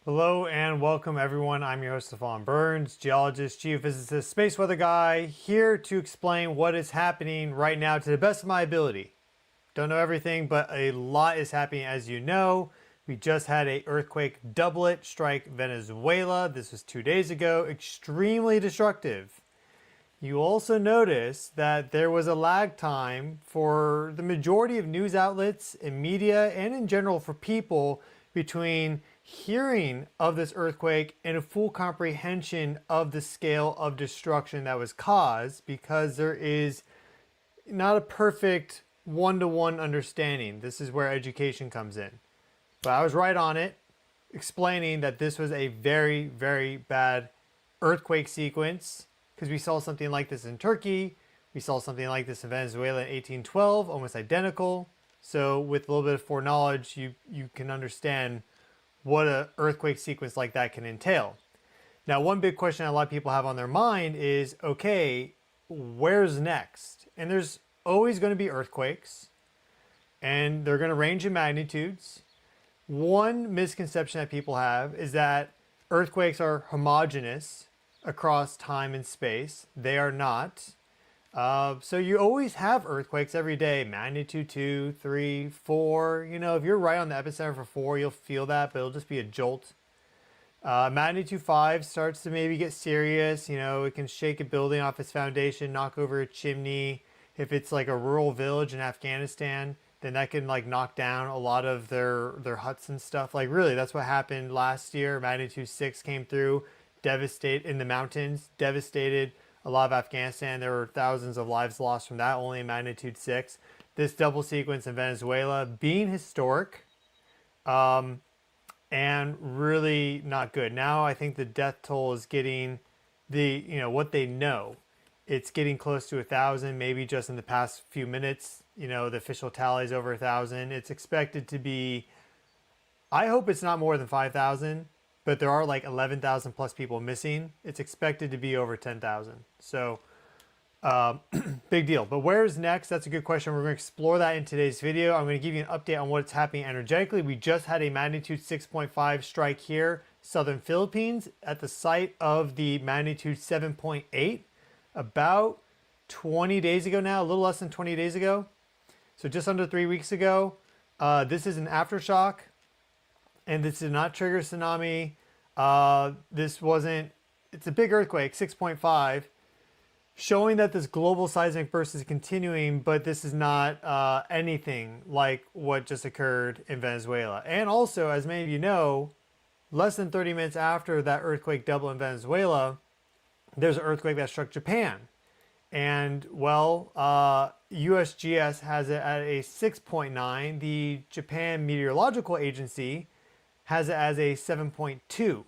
Hello and welcome everyone. I'm your host Stefan Burns, geologist, geophysicist, space weather guy, here to explain what is happening right now to the best of my ability. Don't know everything, but a lot is happening as you know. We just had an earthquake doublet strike Venezuela. This was 2 days ago, extremely destructive. You also notice that there was a lag time for the majority of news outlets and media and in general for people between hearing of this earthquake and a full comprehension of the scale of destruction that was caused, because there is not a perfect one-to-one understanding. This is where education comes in. But I was right on it, explaining that this was a very, very bad earthquake sequence, because we saw something like this in Turkey. We saw something like this in Venezuela in 1812, almost identical. So with a little bit of foreknowledge, you can understand what an earthquake sequence like that can entail. Now, one big question a lot of people have on their mind is, okay, where's next? And there's always going to be earthquakes, and they're going to range in magnitudes. One misconception that people have is that earthquakes are homogeneous across time and space. They are not. So you always have earthquakes every day, magnitude 2, 3, 4. You know, if you're right on the epicenter for 4, you'll feel that, but it'll just be a jolt. Magnitude 5 starts to maybe get serious. You know, it can shake a building off its foundation, knock over a chimney. If it's like a rural village in Afghanistan, then that can like knock down a lot of their huts and stuff. Like really, that's what happened last year. Magnitude 6 came through, devastated in the mountains, devastated a lot of Afghanistan. There were thousands of lives lost from that, only in magnitude 6. This double sequence in Venezuela being historic and really not good. Now I think the death toll is getting what they know. It's getting close to 1,000, maybe just in the past few minutes. You know, the official tally is over 1,000. It's expected to be, I hope it's not more than 5,000. But there are like 11,000 plus people missing. It's expected to be over 10,000. So big deal. But where's next? That's a good question. We're going to explore that in today's video. I'm going to give you an update on what's happening energetically. We just had a magnitude 6.5 strike here, Southern Philippines, at the site of the magnitude 7.8, about 20 days ago now, a little less than 20 days ago. So just under 3 weeks ago. This is an aftershock. And this did not trigger tsunami. It's a big earthquake, 6.5, showing that this global seismic burst is continuing, but this is not anything like what just occurred in Venezuela. And also, as many of you know, less than 30 minutes after that earthquake double in Venezuela, there's an earthquake that struck Japan. And well, USGS has it at a 6.9. The Japan Meteorological Agency has it as a 7.2.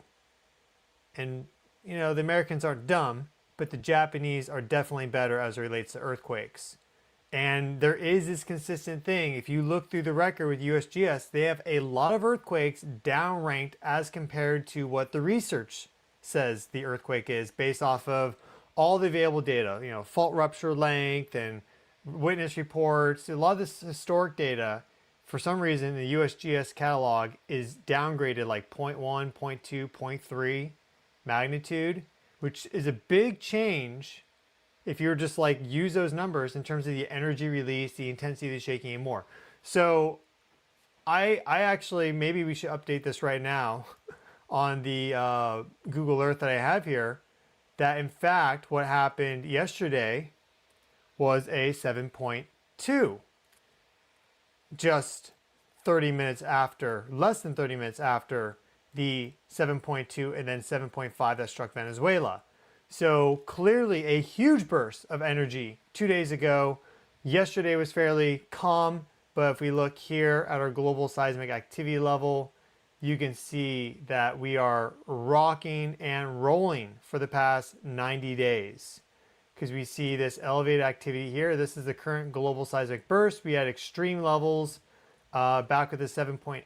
And, you know, the Americans aren't dumb, but the Japanese are definitely better as it relates to earthquakes. And there is this consistent thing. If you look through the record with USGS, they have a lot of earthquakes downranked as compared to what the research says the earthquake is, based off of all the available data, you know, fault rupture length and witness reports, a lot of this historic data. For some reason, the USGS catalog is downgraded like 0.1, 0.2, 0.3 magnitude, which is a big change if you're just like use those numbers in terms of the energy release, the intensity of the shaking and more. So I actually, maybe we should update this right now on the Google Earth that I have here, that in fact what happened yesterday was a 7.2. Just 30 minutes after, less than 30 minutes after the 7.2 and then 7.5 that struck Venezuela. So clearly a huge burst of energy 2 days ago. Yesterday was fairly calm, but if we look here at our global seismic activity level, you can see that we are rocking and rolling for the past 90 days. Because we see this elevated activity here. This is the current global seismic burst. We had extreme levels back with the 7.8.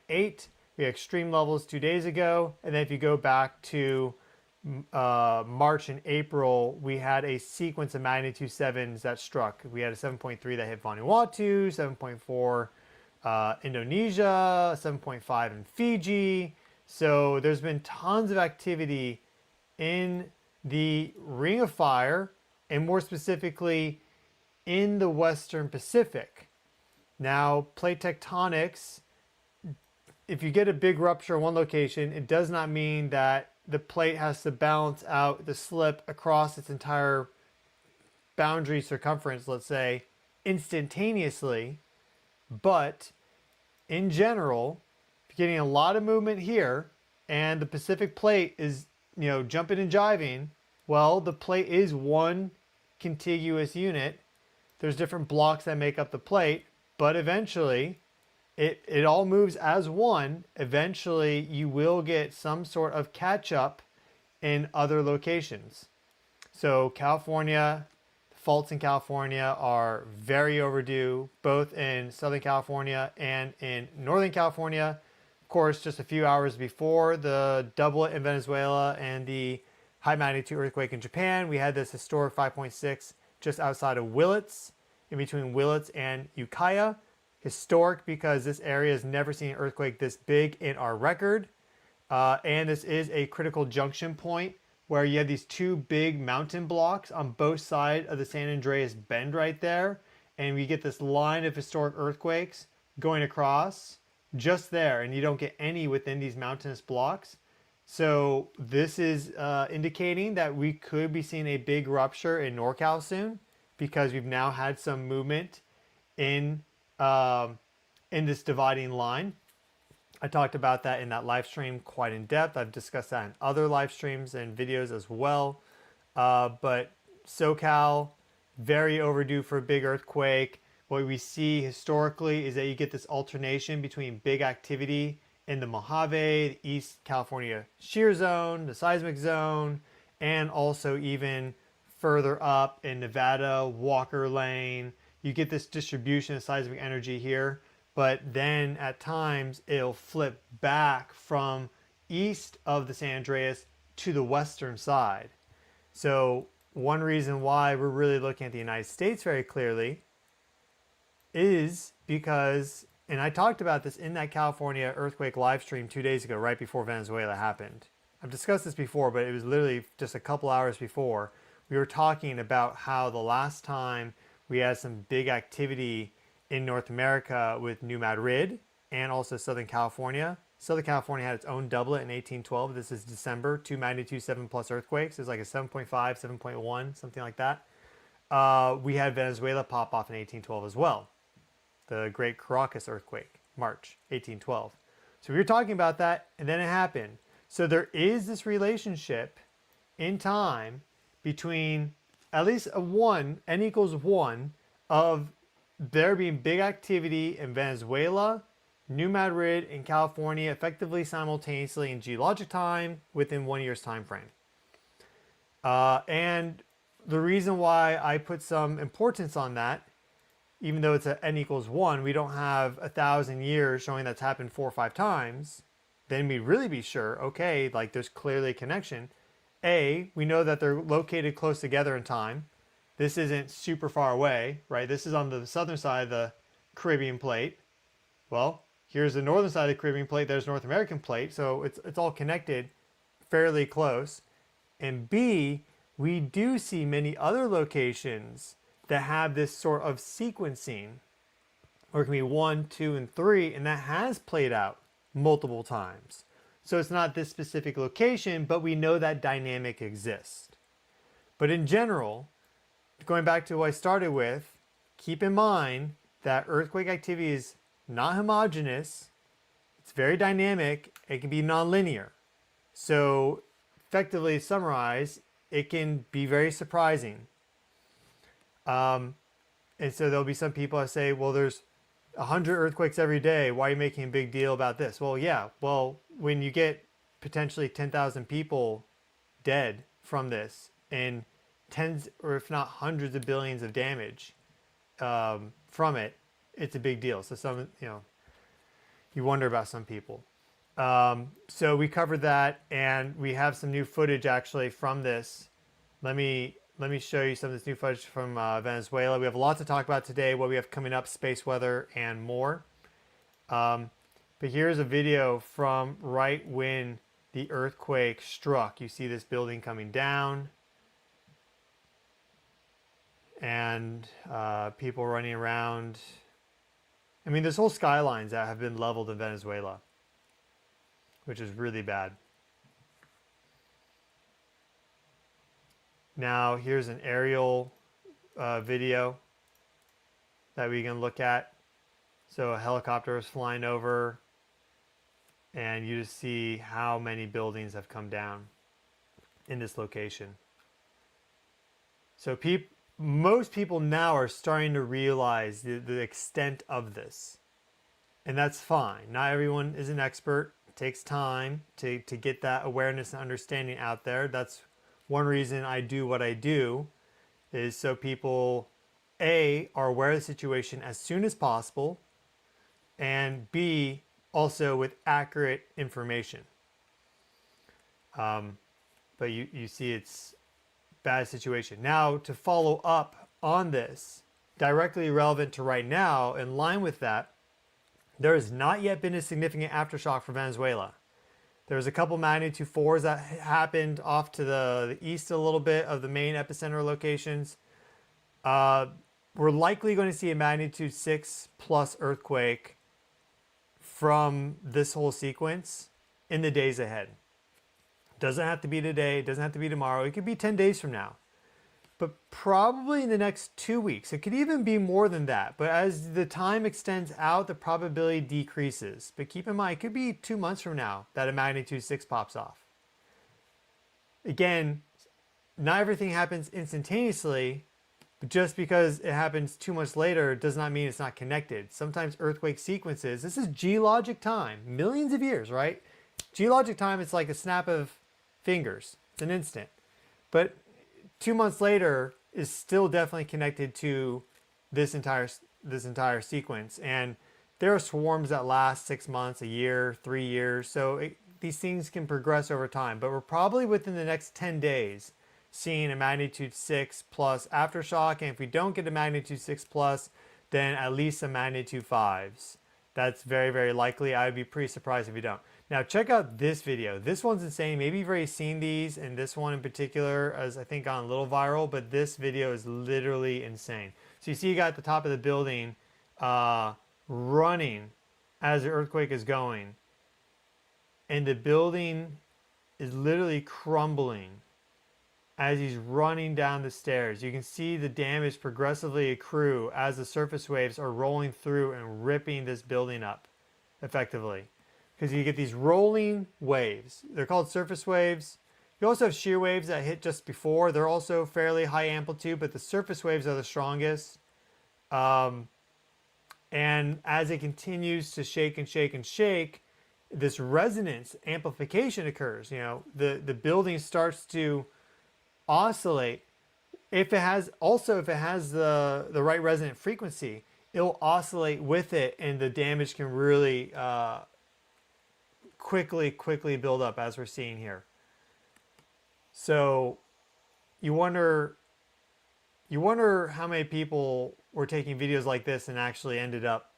We had extreme levels 2 days ago. And then if you go back to March and April, we had a sequence of magnitude 7s that struck. We had a 7.3 that hit Vanuatu, 7.4 Indonesia, 7.5 in Fiji. So there's been tons of activity in the Ring of Fire, and more specifically in the Western Pacific. Now, plate tectonics, if you get a big rupture in one location, it does not mean that the plate has to balance out the slip across its entire boundary circumference, let's say, instantaneously. But in general, if you're getting a lot of movement here and the Pacific plate is, jumping and jiving, well, the plate is one contiguous unit. There's different blocks that make up the plate, but eventually it all moves as one. Eventually you will get some sort of catch up in other locations. So California, faults in California are very overdue, both in Southern California and in Northern California. Of course, just a few hours before the doublet in Venezuela and the high magnitude earthquake in Japan, we had this historic 5.6 just outside of Willits, in between Willits and Ukiah. Historic because this area has never seen an earthquake this big in our record. And this is a critical junction point where you have these two big mountain blocks on both sides of the San Andreas Bend right there. And we get this line of historic earthquakes going across just there, and you don't get any within these mountainous blocks. So this is indicating that we could be seeing a big rupture in NorCal soon, because we've now had some movement in this dividing line. I talked about that in that live stream quite in depth. I've discussed that in other live streams and videos as well. But SoCal, very overdue for a big earthquake. What we see historically is that you get this alternation between big activity in the Mojave, the East California shear zone, the seismic zone, and also even further up in Nevada, Walker Lane. You get this distribution of seismic energy here, but then at times it'll flip back from east of the San Andreas to the western side. So one reason why we're really looking at the United States very clearly is because, and I talked about this in that California earthquake live stream 2 days ago, right before Venezuela happened. I've discussed this before, but it was literally just a couple hours before. We were talking about how the last time we had some big activity in North America with New Madrid and also Southern California. Southern California had its own doublet in 1812. This is December, 2 magnitude 7 plus earthquakes. It was like a 7.5, 7.1, something like that. We had Venezuela pop off in 1812 as well. The Great Caracas earthquake, March 1812. So we were talking about that, and then it happened. So there is this relationship in time between at least a 1, n equals 1, of there being big activity in Venezuela, New Madrid, and California effectively simultaneously in geologic time within 1 year's time frame. And the reason why I put some importance on that, even though it's a n equals 1, we don't have 1,000 years showing that's happened 4 or 5 times, then we'd really be sure, okay, like there's clearly a connection. A, we know that they're located close together in time. This isn't super far away, right? This is on the southern side of the Caribbean plate. Well, here's the northern side of the Caribbean plate, there's North American plate, so it's all connected fairly close. And B, we do see many other locations that have this sort of sequencing, or it can be 1, 2, and 3, and that has played out multiple times. So it's not this specific location, but we know that dynamic exists. But in general, going back to what I started with, keep in mind that earthquake activity is not homogeneous. It's very dynamic. It can be nonlinear. So effectively, to summarize, it can be very surprising. And so there'll be some people that say, well, there's 100 earthquakes every day. Why are you making a big deal about this? Well, yeah. Well, when you get potentially 10,000 people dead from this and tens or if not hundreds of billions of damage from it, it's a big deal. So some, you wonder about some people. So we covered that, and we have some new footage actually from this. Let me show you some of this new footage from Venezuela. We have a lot to talk about today, what we have coming up, space weather, and more. But But here's a video from right when the earthquake struck. You see this building coming down and people running around. I mean, there's whole skylines that have been leveled in Venezuela, which is really bad. Now, here's an aerial video that we can look at. So a helicopter is flying over, and you just see how many buildings have come down in this location. So most people now are starting to realize the extent of this. And that's fine. Not everyone is an expert. It takes time to get that awareness and understanding out there. That's one reason I do what I do, is so people, A, are aware of the situation as soon as possible, and B, also with accurate information. But you see it's bad situation. Now, to follow up on this, directly relevant to right now, in line with that, there has not yet been a significant aftershock for Venezuela. There was a couple magnitude 4s that happened off to the east a little bit of the main epicenter locations. We're likely going to see a magnitude 6 plus earthquake from this whole sequence in the days ahead. Doesn't have to be today, doesn't have to be tomorrow. It could be 10 days from now. But probably in the next 2 weeks. It could even be more than that. But as the time extends out, the probability decreases. But keep in mind, it could be 2 months from now that a magnitude 6 pops off. Again, not everything happens instantaneously. But just because it happens 2 months later does not mean it's not connected. Sometimes earthquake sequences, this is geologic time, millions of years, right? Geologic time, it's like a snap of fingers. It's an instant. But 2 months later is still definitely connected to this entire sequence. And there are swarms that last 6 months, a year, 3 years. So these things can progress over time. But we're probably within the next 10 days seeing a magnitude 6 plus aftershock. And if we don't get a magnitude 6 plus, then at least a magnitude 5s. That's very, very likely. I would be pretty surprised if you don't. Now check out this video. This one's insane. Maybe you've already seen these, and this one in particular has, I think, gone a little viral, but this video is literally insane. So you see a guy at the top of the building running as the earthquake is going, and the building is literally crumbling as he's running down the stairs. You can see the damage progressively accrue as the surface waves are rolling through and ripping this building up effectively. Because you get these rolling waves. They're called surface waves. You also have shear waves that hit just before. They're also fairly high amplitude, but the surface waves are the strongest. And as it continues to shake and shake and shake, this resonance amplification occurs. You know, the building starts to oscillate. If it has the right resonant frequency, it'll oscillate with it, and the damage can really quickly build up, as we're seeing here. So you wonder how many people were taking videos like this and actually ended up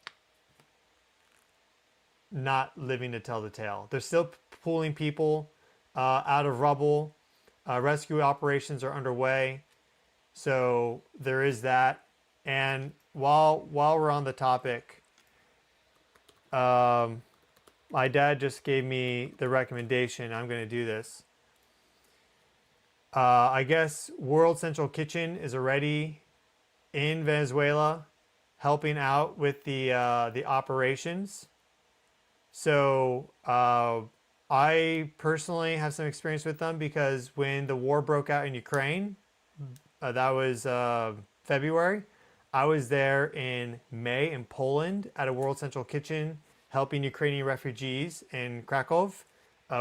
not living to tell the tale. They're still pulling people out of rubble. Rescue operations are underway. So there is that. And while we're on the topic, my dad just gave me the recommendation. I'm going to do this. I guess World Central Kitchen is already in Venezuela helping out with the operations. So I personally have some experience with them because when the war broke out in Ukraine, that was February, I was there in May in Poland at a World Central Kitchen helping Ukrainian refugees in Krakow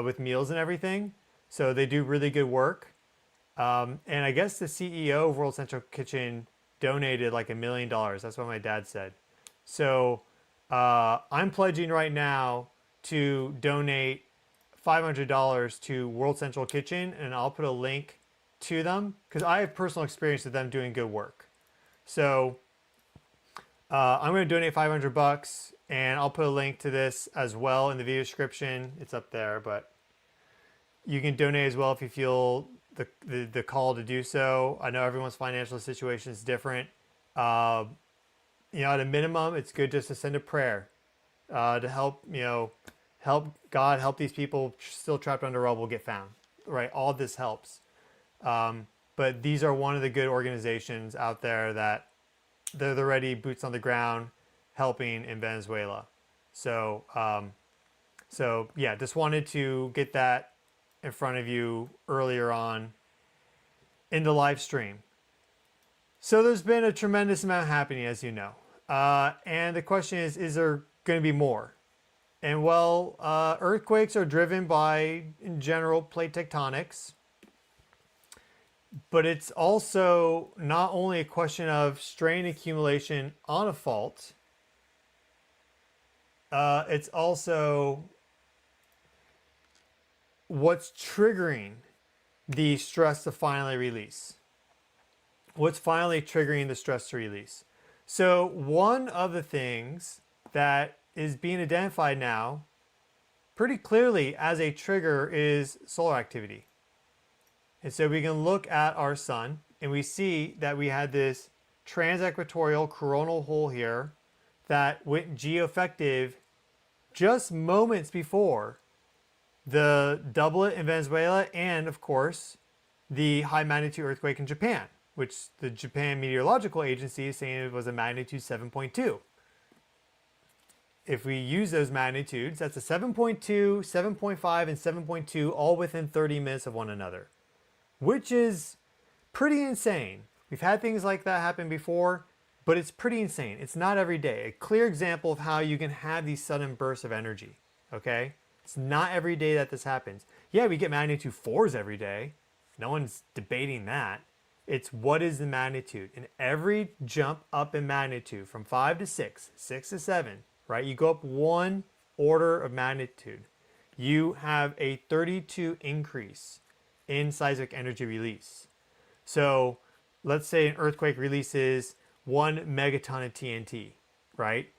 with meals and everything. So they do really good work. And I guess the CEO of World Central Kitchen donated like $1 million. That's what my dad said. So I'm pledging right now to donate $500 to World Central Kitchen, and I'll put a link to them because I have personal experience with them doing good work. So I'm going to donate $500. And I'll put a link to this as well in the video description. It's up there, but you can donate as well if you feel the call to do so. I know everyone's financial situation is different. At a minimum, it's good just to send a prayer to help, help God, help these people still trapped under rubble get found, right? All this helps. But these are one of the good organizations out there that they're already boots on the ground helping in Venezuela. So yeah, just wanted to get that in front of you earlier on in the live stream. So there's been a tremendous amount happening, as you know. And the question is there going to be more? And well, earthquakes are driven by, in general, plate tectonics. But it's also not only a question of strain accumulation on a fault, it's also what's triggering the stress to finally release. What's finally triggering the stress to release? So one of the things that is being identified now pretty clearly as a trigger is solar activity. And so we can look at our sun and we see that we had this transequatorial coronal hole here that went geoeffective just moments before the doublet in Venezuela and, of course, the high magnitude earthquake in Japan, which the Japan Meteorological Agency is saying it was a magnitude 7.2. If we use those magnitudes, that's a 7.2, 7.5, and 7.2 all within 30 minutes of one another, which is pretty insane. We've had things like that happen before, but it's pretty insane. It's not every day. A clear example of how you can have these sudden bursts of energy, okay? It's not every day that this happens. Yeah, we get magnitude 4s every day. No one's debating that. It's what is the magnitude. And every jump up in magnitude from 5 to 6, 6 to 7, right? You go up one order of magnitude. You have a 32 increase in seismic energy release. So let's say an earthquake releases 1 megaton of TNT, right?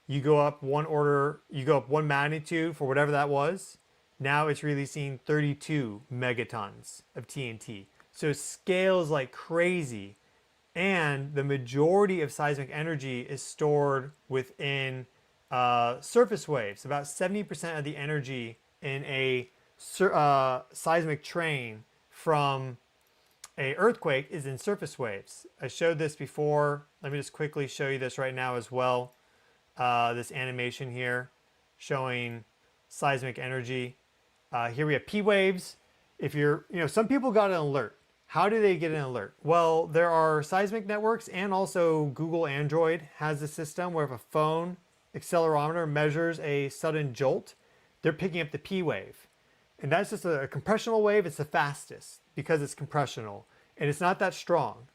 You go up one order, you go up one magnitude for whatever that was. Now it's releasing 32 megatons of TNT. So it scales like crazy. And the majority of seismic energy is stored within surface waves. About 70% of the energy in a seismic train from a earthquake is in surface waves. I showed this before. Let me just quickly show you this right now as well. This animation here showing seismic energy. Here we have P waves. If you're, some people got an alert. How do they get an alert? Well, there are seismic networks and also Google Android has a system where if a phone accelerometer measures a sudden jolt, they're picking up the P wave. And that's just a compressional wave. It's the fastest because it's compressional and it's not that strong.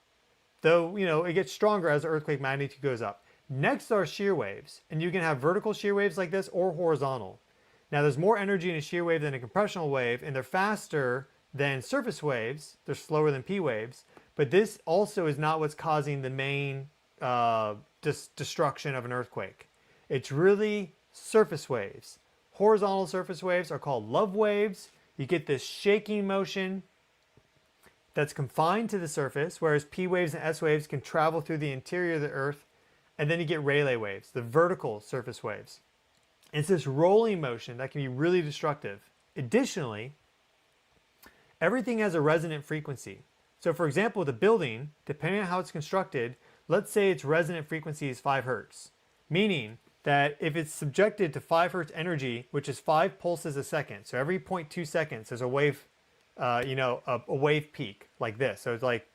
Though, it gets stronger as the earthquake magnitude goes up. Next are shear waves, and you can have vertical shear waves like this or horizontal. Now there's more energy in a shear wave than a compressional wave, and they're faster than surface waves. They're slower than P waves, but this also is not what's causing the main destruction of an earthquake. It's really surface waves. Horizontal surface waves are called love waves. You get this shaking motion that's confined to the surface, whereas P waves and S waves can travel through the interior of the earth. And then you get Rayleigh waves, the vertical surface waves. It's this rolling motion that can be really destructive. Additionally, everything has a resonant frequency. So for example, with a building, depending on how it's constructed, let's say its resonant frequency is 5 hertz, meaning that if it's subjected to 5 hertz energy, which is 5 pulses a second, so every 0.2 seconds there's a wave, a wave peak like this. So it's like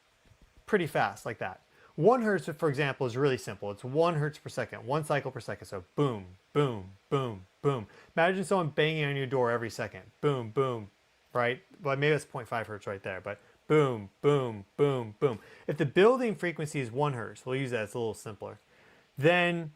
pretty fast like that. 1 hertz, for example, is really simple. It's 1 hertz per second, 1 cycle per second. So boom, boom, boom, boom. Imagine someone banging on your door every second. Boom, boom, right? Well, maybe that's 0.5 hertz right there, but boom, boom, boom, boom. If the building frequency is 1 hertz, we'll use that, it's a little simpler. Then,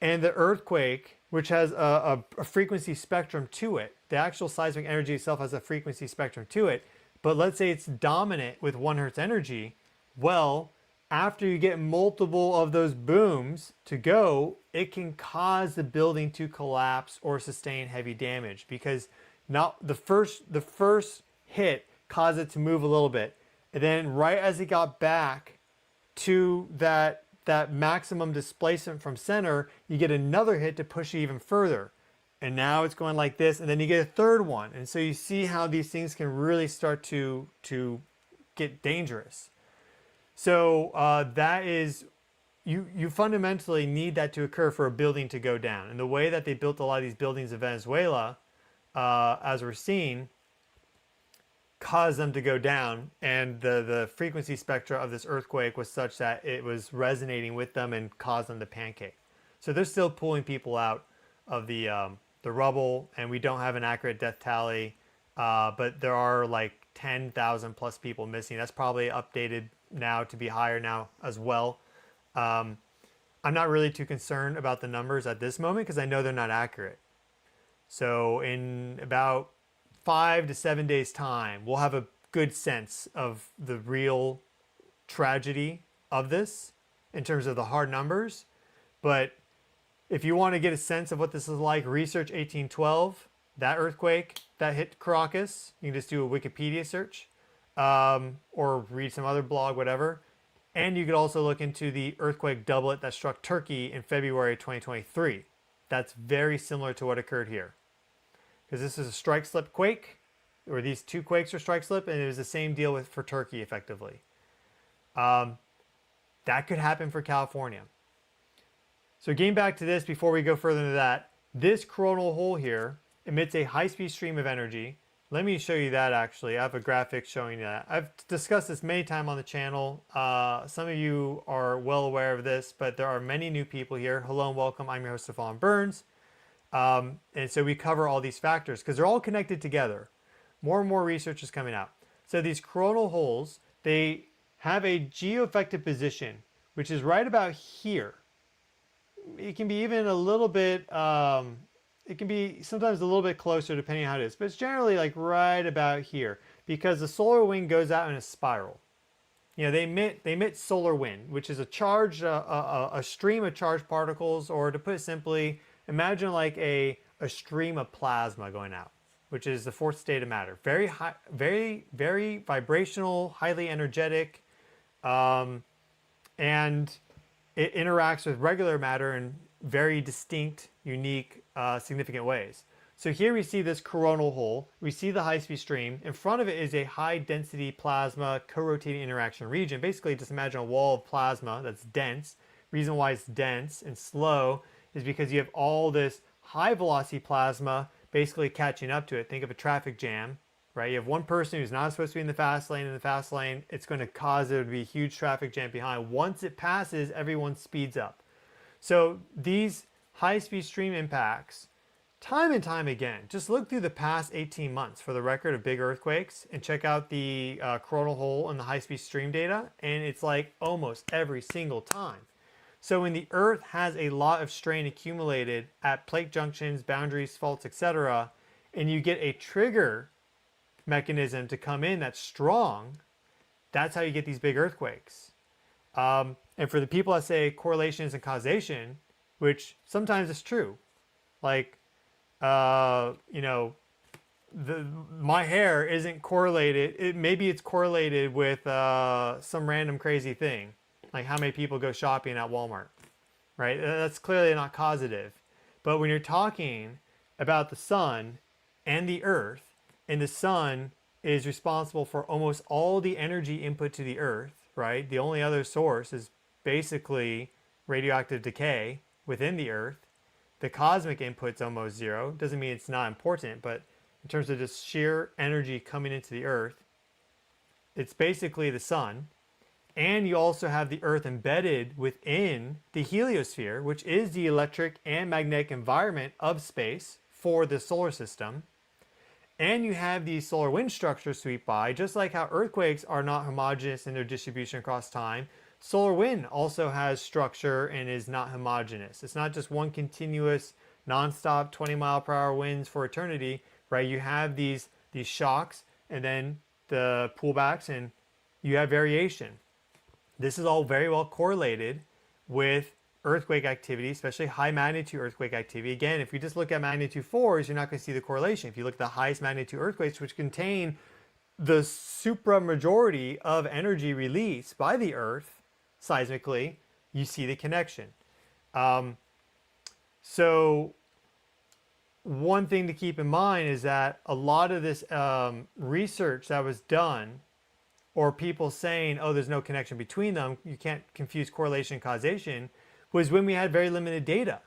and the earthquake, which has a frequency spectrum to it, the actual seismic energy itself has a frequency spectrum to it, but let's say it's dominant with 1 hertz energy, well, after you get multiple of those booms to go, it can cause the building to collapse or sustain heavy damage, because not the first hit caused it to move a little bit, and then right as it got back to that maximum displacement from center, you get another hit to push it even further. And now it's going like this, and then you get a third one. And so you see how these things can really start to get dangerous. So that is, you fundamentally need that to occur for a building to go down. And the way that they built a lot of these buildings in Venezuela, as we're seeing, caused them to go down. And the frequency spectra of this earthquake was such that it was resonating with them and caused them to pancake. So they're still pulling people out of the rubble, and we don't have an accurate death tally, but there are like 10,000 plus people missing. That's probably updated now to be higher now as well. I'm not really too concerned about the numbers at this moment because I know they're not accurate. So in about 5 to 7 days time, we'll have a good sense of the real tragedy of this in terms of the hard numbers. But if you want to get a sense of what this is like, research 1812, that earthquake that hit Caracas. You can just do a Wikipedia search or read some other blog, whatever. And you could also look into the earthquake doublet that struck Turkey in February 2023. That's very similar to what occurred here. Because this is a strike slip quake, or these two quakes are strike slip, and it was the same deal for Turkey effectively. That could happen for California. So getting back to this before we go further into that, this coronal hole here emits a high-speed stream of energy. Let me show you that actually. I have a graphic showing that. I've discussed this many times on the channel. Some of you are well aware of this, but there are many new people here. Hello and welcome. I'm your host, Stefan Burns. And so we cover all these factors because they're all connected together. More and more research is coming out. So these coronal holes, they have a geoeffective position, which is right about here. It can be even a little bit, it can be sometimes a little bit closer depending on how it is, but it's generally like right about here because the solar wind goes out in a spiral. You know, they emit solar wind, which is a charged, a stream of charged particles, or to put it simply, imagine like a stream of plasma going out, which is the fourth state of matter. Very high, very vibrational, highly energetic, and it interacts with regular matter in very distinct, unique, significant ways. So here we see this coronal hole. We see the high-speed stream. In front of it is a high-density plasma co-rotating interaction region. Basically, just imagine a wall of plasma that's dense. Reason why it's dense and slow is because you have all this high-velocity plasma basically catching up to it. Think of a traffic jam, right? You have one person who's not supposed to be in the fast lane. It's going to cause there to be a huge traffic jam behind. Once it passes, everyone speeds up. So these high-speed stream impacts, time and time again, just look through the past 18 months for the record of big earthquakes and check out the coronal hole and the high-speed stream data, and it's like almost every single time. So when the Earth has a lot of strain accumulated at plate junctions, boundaries, faults, etc., and you get a trigger mechanism to come in that's strong, that's how you get these big earthquakes. And for the people that say correlation isn't causation, which sometimes is true, like, you know, my hair isn't correlated. Maybe it's correlated with some random crazy thing, like how many people go shopping at Walmart, right? That's clearly not causative. But when you're talking about the sun and the earth, and the sun is responsible for almost all the energy input to the earth, right? The only other source is basically radioactive decay within the earth. The cosmic input's almost zero. Doesn't mean it's not important, but in terms of just sheer energy coming into the earth, it's basically the sun. And you also have the earth embedded within the heliosphere, which is the electric and magnetic environment of space for the solar system. And you have these solar wind structures sweep by, just like how earthquakes are not homogeneous in their distribution across time. Solar wind also has structure and is not homogeneous. It's not just one continuous, nonstop 20-mile-per-hour winds for eternity, right? You have these shocks and then the pullbacks, and you have variation. This is all very well correlated with earthquake activity, especially high magnitude earthquake activity. Again, if you just look at magnitude 4s, you're not going to see the correlation. If you look at the highest magnitude earthquakes, which contain the supra majority of energy released by the Earth seismically, you see the connection. So one thing to keep in mind is that a lot of this research that was done, or people saying, oh, there's no connection between them, you can't confuse correlation and causation, was when we had very limited data.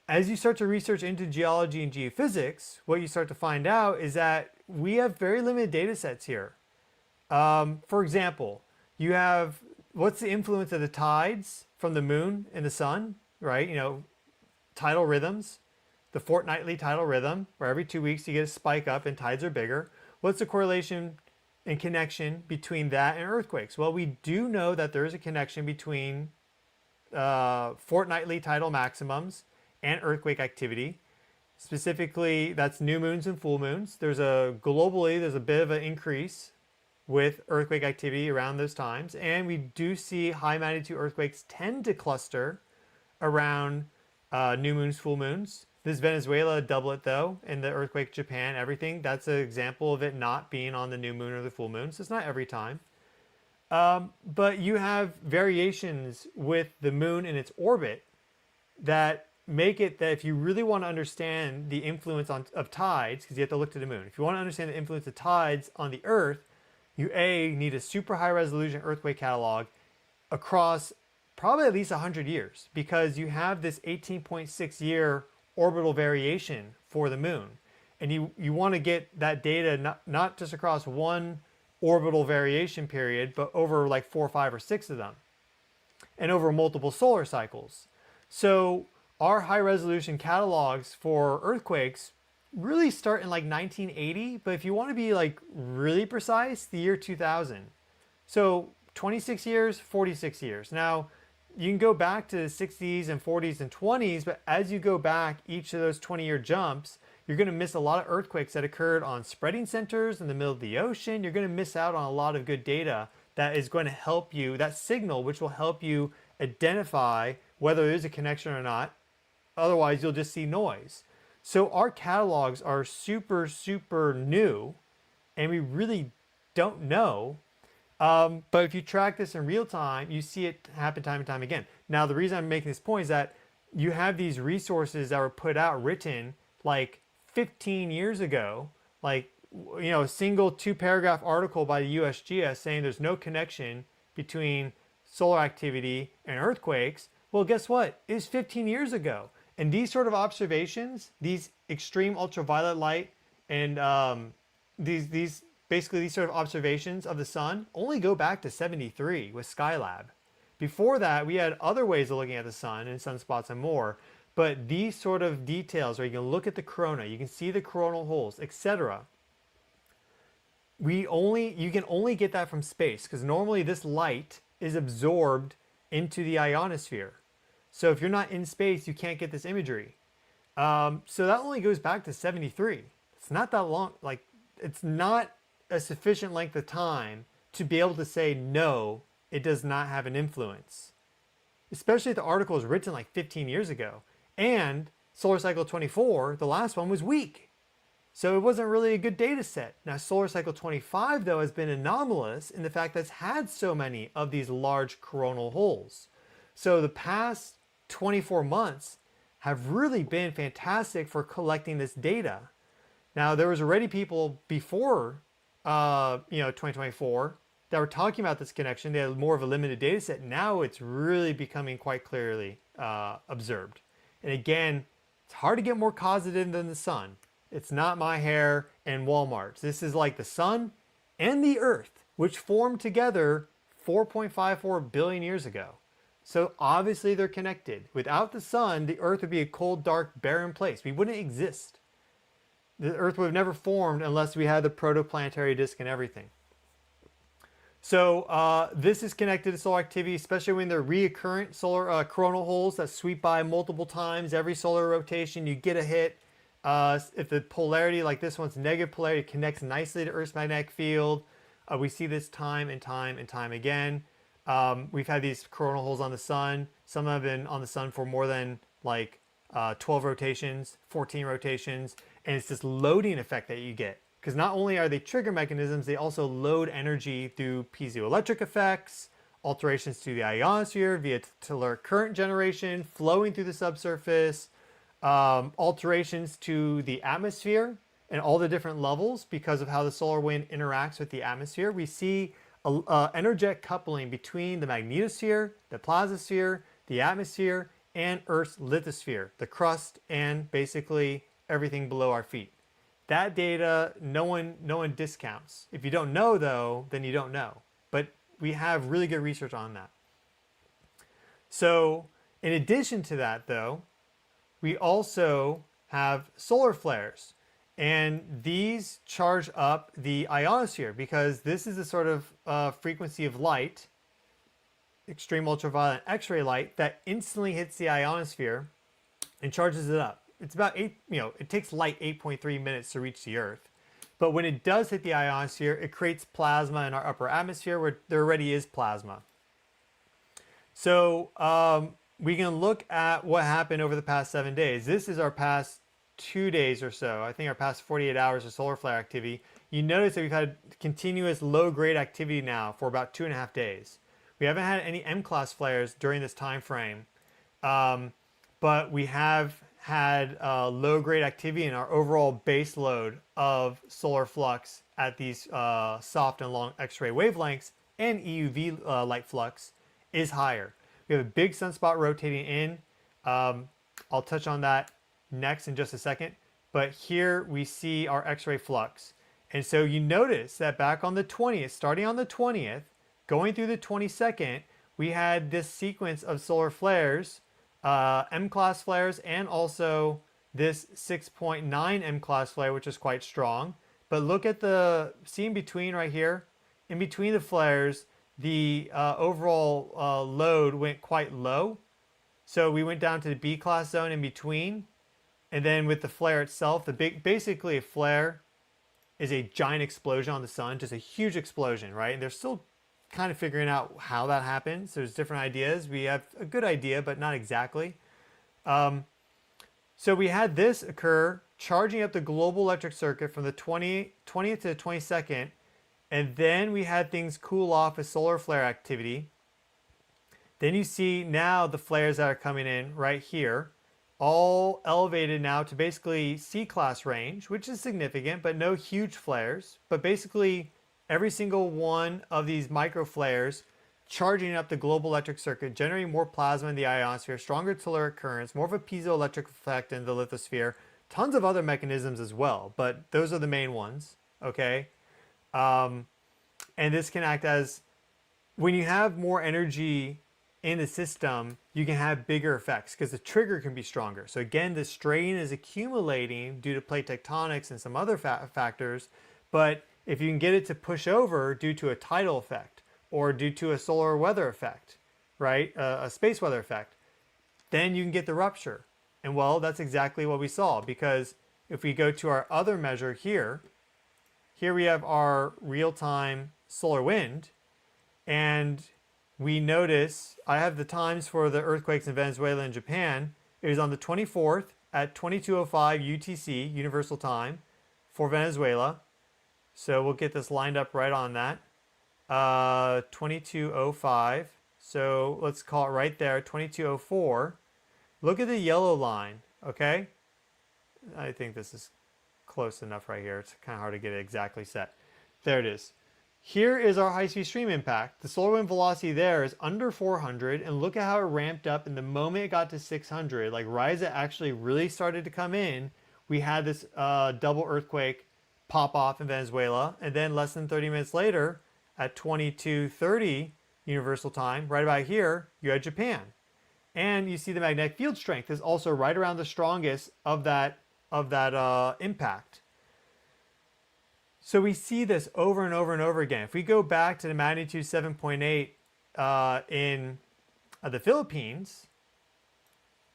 As you start to research into geology and geophysics, what you start to find out is that we have very limited data sets here. For example, you have, what's the influence of the tides from the moon and the sun, right? You know, tidal rhythms, the fortnightly tidal rhythm, where every 2 weeks you get a spike up and tides are bigger. What's the correlation and connection between that and earthquakes? Well, we do know that there is a connection between fortnightly tidal maximums and earthquake activity. Specifically, that's new moons and full moons. Globally, there's a bit of an increase with earthquake activity around those times. And we do see high magnitude earthquakes tend to cluster around new moons, full moons. This Venezuela doublet though, and the earthquake Japan, everything, that's an example of it not being on the new moon or the full moon. So it's not every time. But you have variations with the moon and its orbit that make it that if you really want to understand the influence of tides, because you have to look to the moon. If you want to understand the influence of tides on the Earth, you need a super high resolution earthquake catalog across probably at least 100 years, because you have this 18.6 year orbital variation for the moon. And you want to get that data not just across one orbital variation period, but over like 4, 5, or 6 of them, and over multiple solar cycles. So our high resolution catalogs for earthquakes really start in like 1980, but if you want to be like really precise, the year 2000. So 26 years, 46 years. Now, you can go back to the 60s and 40s and 20s, but as you go back each of those 20-year jumps, you're going to miss a lot of earthquakes that occurred on spreading centers in the middle of the ocean. You're going to miss out on a lot of good data that is going to help you, that signal, which will help you identify whether there is a connection or not. Otherwise, you'll just see noise. So our catalogs are super, super new, and we really don't know. But if you track this in real time, you see it happen time and time again. Now, the reason I'm making this point is that you have these resources that were put out, written like 15 years ago, like, you know, a single 2-paragraph article by the USGS saying there's no connection between solar activity and earthquakes. Well, guess what? It was 15 years ago. And these sort of observations, these extreme ultraviolet light and these sort of observations of the sun only go back to 73 with Skylab. Before that, we had other ways of looking at the sun and sunspots and more. But these sort of details, where you can look at the corona, you can see the coronal holes, etc. You can only get that from space, because normally this light is absorbed into the ionosphere. So if you're not in space, you can't get this imagery. So that only goes back to 73. It's not that long. Like, it's not a sufficient length of time to be able to say, no, it does not have an influence. Especially if the article was written like 15 years ago. And Solar Cycle 24, the last one, was weak. So it wasn't really a good data set. Now, Solar Cycle 25, though, has been anomalous in the fact that it's had so many of these large coronal holes. So the past 24 months have really been fantastic for collecting this data. Now, there was already people before 2024 that were talking about this connection. They had more of a limited data set. Now it's really becoming quite clearly observed. And again, it's hard to get more causative than the sun. It's not my hair and Walmart's. This is like the sun and the earth, which formed together 4.54 billion years ago. So obviously they're connected. Without the sun, the earth would be a cold, dark, barren place. We wouldn't exist. The earth would have never formed unless we had the protoplanetary disk and everything. So this is connected to solar activity, especially when they're recurrent solar coronal holes that sweep by multiple times every solar rotation. You get a hit. If the polarity, like this one's negative polarity, it connects nicely to Earth's magnetic field. We see this time and time and time again. We've had these coronal holes on the sun. Some have been on the sun for more than like 12 rotations, 14 rotations, and it's this loading effect that you get. Because not only are they trigger mechanisms, they also load energy through piezoelectric effects, alterations to the ionosphere via telluric current generation, flowing through the subsurface, alterations to the atmosphere and all the different levels because of how the solar wind interacts with the atmosphere. We see energetic coupling between the magnetosphere, the plastosphere, the atmosphere, and Earth's lithosphere, the crust, and basically everything below our feet. That data, no one discounts. If you don't know, though, then you don't know. But we have really good research on that. So, in addition to that, though, we also have solar flares. And these charge up the ionosphere because this is a sort of frequency of light, extreme ultraviolet X-ray light, that instantly hits the ionosphere and charges it up. It's about it takes light 8.3 minutes to reach the Earth. But when it does hit the ionosphere, it creates plasma in our upper atmosphere where there already is plasma. So we can look at what happened over the past 7 days. This is our past 2 days or so. I think our past 48 hours of solar flare activity. You notice that we've had continuous low-grade activity now for about 2.5 days. We haven't had any M-class flares during this time frame, but we have had low-grade activity in our overall base load of solar flux at these soft and long X-ray wavelengths, and EUV light flux is higher. We have a big sunspot rotating in. I'll touch on that next in just a second. But here we see our X-ray flux. And so you notice that back on the 20th, starting on the 20th, going through the 22nd, we had this sequence of solar flares, M-class flares, and also this 6.9 M-class flare, which is quite strong. But look at the, see in between right here, in between the flares, the overall load went quite low. So we went down to the B-class zone in between. And then with the flare itself, basically a flare is a giant explosion on the sun, just a huge explosion, right? And they're still kind of figuring out how that happens. There's different ideas. We have a good idea, but not exactly. So we had this occur, charging up the global electric circuit from the 20th to the 22nd. And then we had things cool off with solar flare activity. Then you see now the flares that are coming in right here, all elevated now to basically C-class range, which is significant, but no huge flares. But basically, every single one of these micro flares charging up the global electric circuit, generating more plasma in the ionosphere, stronger telluric currents, more of a piezoelectric effect in the lithosphere, tons of other mechanisms as well, but those are the main ones, okay? And this can act as, when you have more energy in the system, you can have bigger effects because the trigger can be stronger. So again, the strain is accumulating due to plate tectonics and some other factors, but if you can get it to push over due to a tidal effect or due to a solar weather effect, right, a space weather effect, then you can get the rupture. And well, that's exactly what we saw, because if we go to our other measure here, here we have our real-time solar wind, and we notice, I have the times for the earthquakes in Venezuela and Japan. It was on the 24th at 22:05 UTC, Universal Time, for Venezuela. So we'll get this lined up right on that. 22:05. So let's call it right there, 22:04. Look at the yellow line, okay? I think this is close enough right here. It's kind of hard to get it exactly set. There it is. Here is our high-speed stream impact. The solar wind velocity there is under 400, and look at how it ramped up. And the moment it got to 600, like right as it actually really started to come in, we had this double earthquake pop off in Venezuela. And then less than 30 minutes later, at 22:30 Universal Time, right about here, you had Japan. And you see the magnetic field strength is also right around the strongest of that impact. So we see this over and over and over again. If we go back to the magnitude 7.8 in the Philippines,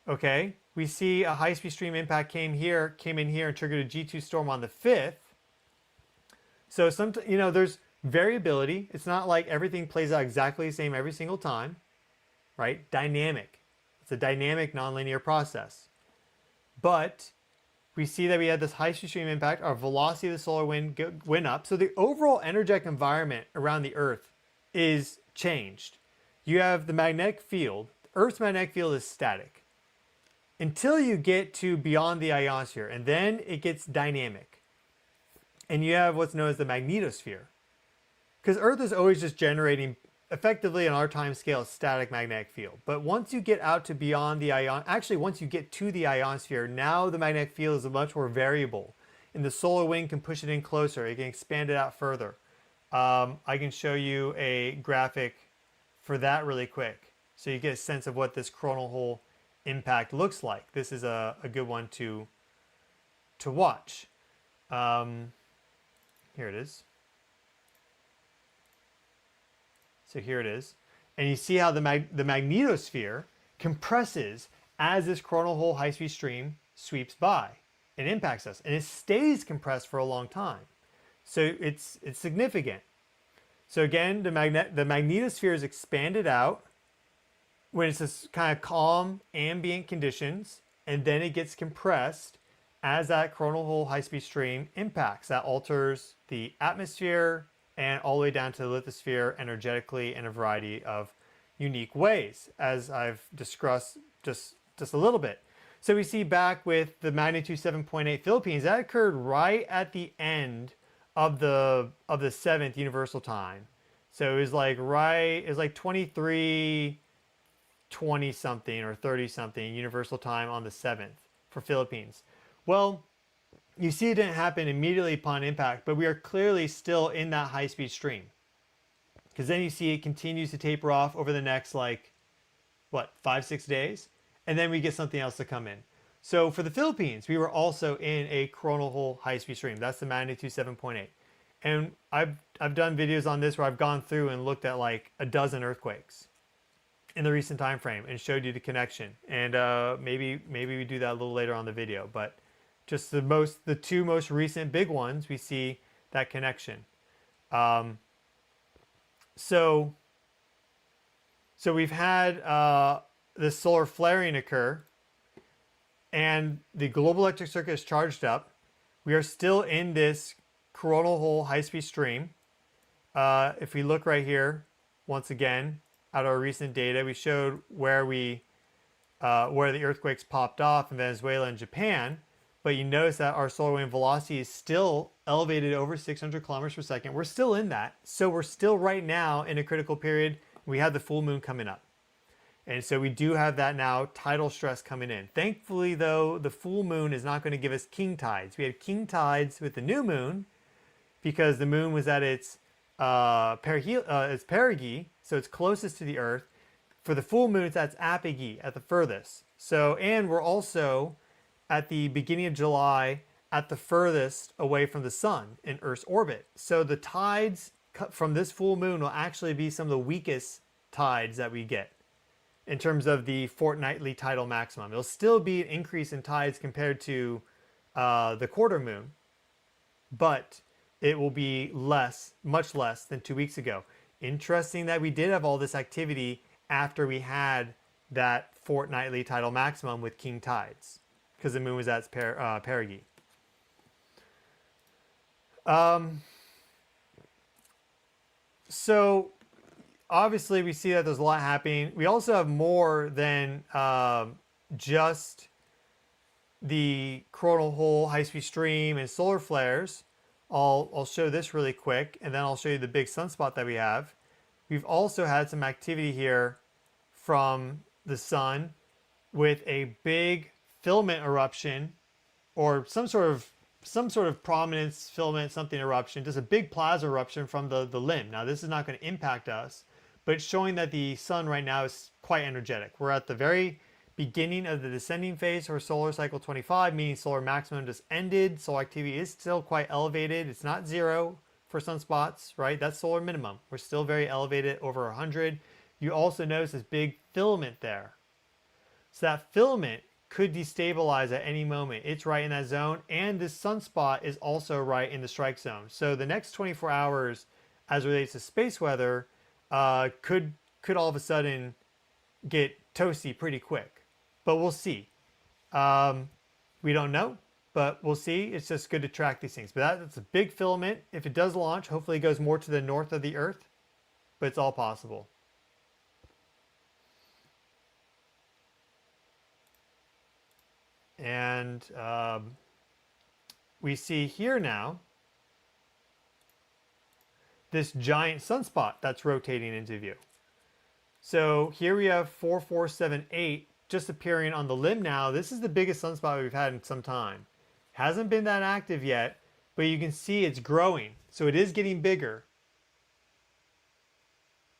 okay, we see a high-speed stream impact came in here and triggered a G2 storm on the 5th. So there's Variability, it's not like everything plays out exactly the same every single time, right? Dynamic. It's a dynamic nonlinear process. But we see that we had this high-speed stream impact. Our velocity of the solar wind went up. So the overall energetic environment around the Earth is changed. You have the magnetic field. Earth's magnetic field is static until you get to beyond the ionosphere, and then it gets dynamic. And you have what's known as the magnetosphere. Because Earth is always just generating, effectively on our time scale, a static magnetic field. But once you get out to beyond the once you get to the ionosphere, now the magnetic field is much more variable. And the solar wind can push it in closer. It can expand it out further. I can show you a graphic for that really quick, so you get a sense of what this coronal hole impact looks like. This is a good one to watch. Here it is. So here it is. And you see how the magnetosphere compresses as this coronal hole high-speed stream sweeps by and impacts us. And it stays compressed for a long time. So it's significant. So again, the magnetosphere is expanded out when it's this kind of calm ambient conditions, and then it gets compressed as that coronal hole high-speed stream impacts. That alters the atmosphere and all the way down to the lithosphere energetically in a variety of unique ways, as I've discussed just a little bit. So we see back with the magnitude 7.8 Philippines, that occurred right at the end of the 7th universal time. So it was like 2320 something or 30 something universal time on the 7th for Philippines. Well, you see it didn't happen immediately upon impact, but we are clearly still in that high-speed stream. Because then you see it continues to taper off over the next, 5-6 days? And then we get something else to come in. So for the Philippines, we were also in a coronal hole high-speed stream. That's the magnitude 7.8. And I've done videos on this where I've gone through and looked at like a dozen earthquakes in the recent time frame and showed you the connection. And maybe we do that a little later on the video, but just the two most recent big ones, we see that connection. So we've had this solar flaring occur, and the global electric circuit is charged up. We are still in this coronal hole high-speed stream. If we look right here, once again, at our recent data, we showed where the earthquakes popped off in Venezuela and Japan. But you notice that our solar wind velocity is still elevated over 600 kilometers per second. We're still in that. So we're still right now in a critical period. We have the full moon coming up. And so we do have that now tidal stress coming in. Thankfully, though, the full moon is not going to give us king tides. We had king tides with the new moon because the moon was at its perigee, so it's closest to the Earth. For the full moon, it's at its apogee, at the furthest. So, and we're also at the beginning of July at the furthest away from the sun in Earth's orbit. So the tides from this full moon will actually be some of the weakest tides that we get in terms of the fortnightly tidal maximum. It'll still be an increase in tides compared to the quarter moon, but it will be less, much less than 2 weeks ago. Interesting that we did have all this activity after we had that fortnightly tidal maximum with king tides, because the moon was at its perigee. So obviously we see that there's a lot happening. We also have more than just the coronal hole, high-speed stream, and solar flares. I'll show this really quick, and then I'll show you the big sunspot that we have. We've also had some activity here from the sun with a big filament eruption, or some sort of prominence filament something eruption, just a big plasma eruption from the limb. Now this is not going to impact us, but it's showing that the sun right now is quite energetic. We're at the very beginning of the descending phase for solar cycle 25, meaning solar maximum just ended. Solar activity is still quite elevated. It's not zero for sunspots, right? That's solar minimum. We're still very elevated, over 100. You also notice this big filament there. So that filament could destabilize at any moment. It's right in that zone, and this sunspot is also right in the strike zone. So the next 24 hours, as it relates to space weather could all of a sudden get toasty pretty quick. But we'll see. We don't know, but we'll see. It's just good to track these things. But that's a big filament. If it does launch, hopefully it goes more to the north of the Earth, but it's all possible. And we see here now this giant sunspot that's rotating into view. So here we have 4478 just appearing on the limb now. This is the biggest sunspot we've had in some time. Hasn't been that active yet, but you can see it's growing. So it is getting bigger.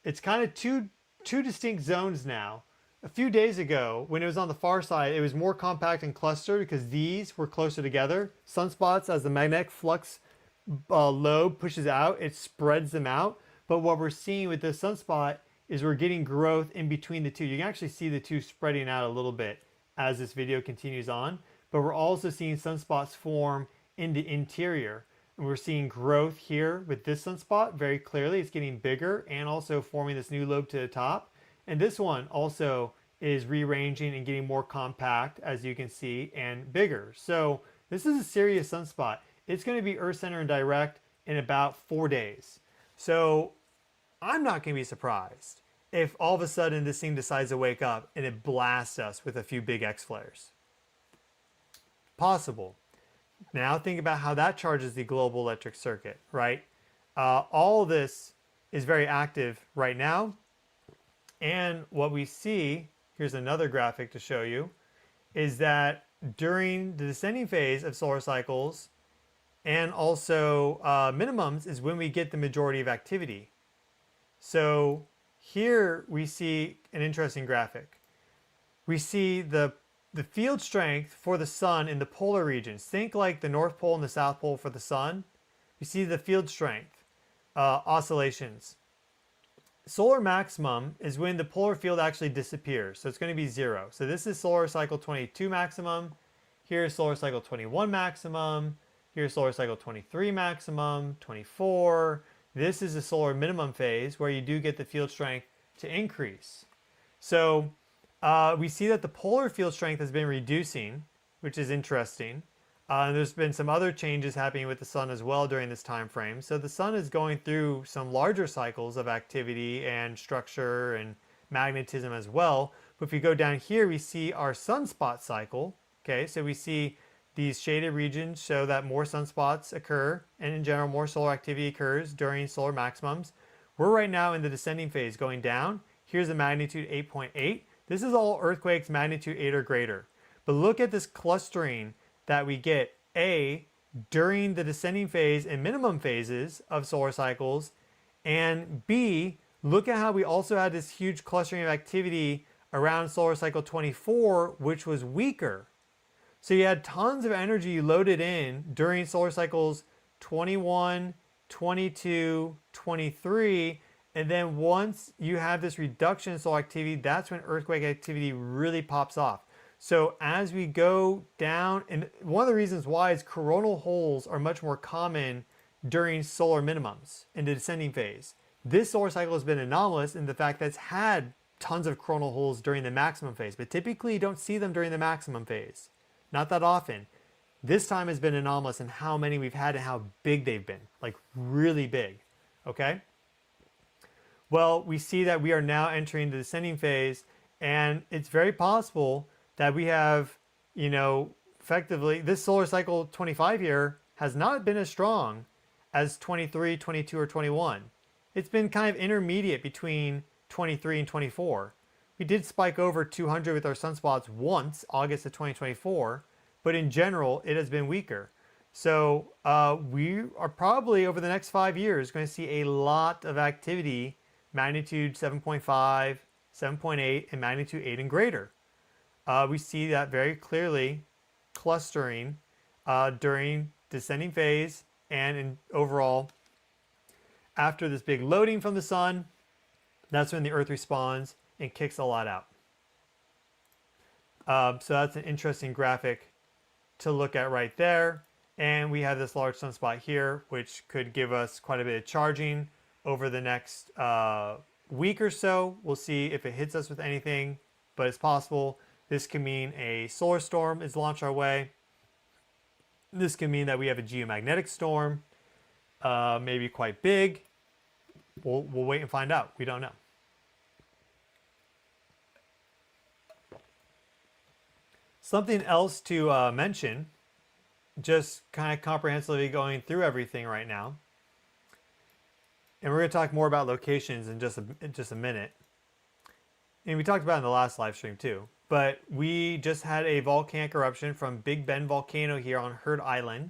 It's kind of two distinct zones now. A few days ago, when it was on the far side, it was more compact and clustered because these were closer together. Sunspots, as the magnetic flux lobe pushes out, it spreads them out. But what we're seeing with this sunspot is we're getting growth in between the two. You can actually see the two spreading out a little bit as this video continues on. But we're also seeing sunspots form in the interior. And we're seeing growth here with this sunspot very clearly. It's getting bigger and also forming this new lobe to the top. And this one also is rearranging and getting more compact, as you can see, and bigger. So this is a serious sunspot. It's going to be Earth center and direct in about 4 days. So I'm not going to be surprised if all of a sudden this thing decides to wake up and it blasts us with a few big X flares. Possible. Now think about how that charges the global electric circuit, right? All of this is very active right now. And what we see, here's another graphic to show you, is that during the descending phase of solar cycles and also minimums is when we get the majority of activity. So here we see an interesting graphic. We see the field strength for the sun in the polar regions. Think like the North Pole and the South Pole for the sun. We see the field strength oscillations. Solar maximum is when the polar field actually disappears. So it's going to be 0. So this is solar cycle 22 maximum. Here's solar cycle 21 maximum. Here's solar cycle 23 maximum, 24. This is the solar minimum phase where you do get the field strength to increase. So we see that the polar field strength has been reducing, which is interesting. There's been some other changes happening with the sun as well during this time frame. So the sun is going through some larger cycles of activity and structure and magnetism as well. But if we go down here, we see our sunspot cycle. Okay, so we see these shaded regions show that more sunspots occur, and in general, more solar activity occurs during solar maximums. We're right now in the descending phase going down. Here's the magnitude 8.8. This is all earthquakes magnitude 8 or greater. But look at this clustering that we get, A, during the descending phase and minimum phases of solar cycles, and B, look at how we also had this huge clustering of activity around solar cycle 24, which was weaker. So you had tons of energy loaded in during solar cycles 21, 22, 23, and then once you have this reduction in solar activity, that's when earthquake activity really pops off. So as we go down, and one of the reasons why is coronal holes are much more common during solar minimums in the descending phase. This solar cycle has been anomalous in the fact that it's had tons of coronal holes during the maximum phase, but typically you don't see them during the maximum phase. Not that often. This time has been anomalous in how many we've had and how big they've been, like really big, okay? Well, we see that we are now entering the descending phase, and it's very possible that we have, you know, effectively, this solar cycle 25 here has not been as strong as 23, 22, or 21. It's been kind of intermediate between 23 and 24. We did spike over 200 with our sunspots once, August of 2024, but in general, it has been weaker. So we are probably, over the next 5 years, going to see a lot of activity, magnitude 7.5, 7.8, and magnitude 8 and greater. We see that very clearly clustering during descending phase and in overall after this big loading from the sun. That's when the Earth responds and kicks a lot out. So that's an interesting graphic to look at right there. And we have this large sunspot here, which could give us quite a bit of charging over the next week or so. We'll see if it hits us with anything, but it's possible. This can mean a solar storm is launched our way. This can mean that we have a geomagnetic storm, maybe quite big. We'll wait and find out. We don't know. Something else to mention, just kind of comprehensively going through everything right now, and we're going to talk more about locations in just a minute. And we talked about it in the last live stream too. But we just had a volcanic eruption from Big Bend volcano here on Heard Island.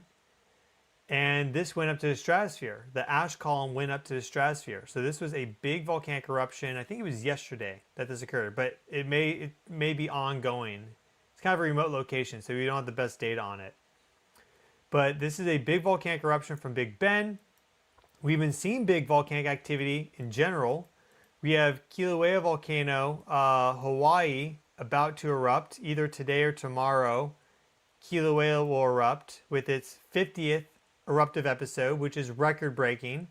And this went up to the stratosphere. The ash column went up to the stratosphere. So this was a big volcanic eruption. I think it was yesterday that this occurred, but it may be ongoing. It's kind of a remote location, so we don't have the best data on it. But this is a big volcanic eruption from Big Bend. We've been seeing big volcanic activity in general. We have Kilauea volcano, Hawaii, about to erupt either today or tomorrow. Kilauea will erupt with its 50th eruptive episode, which is record breaking.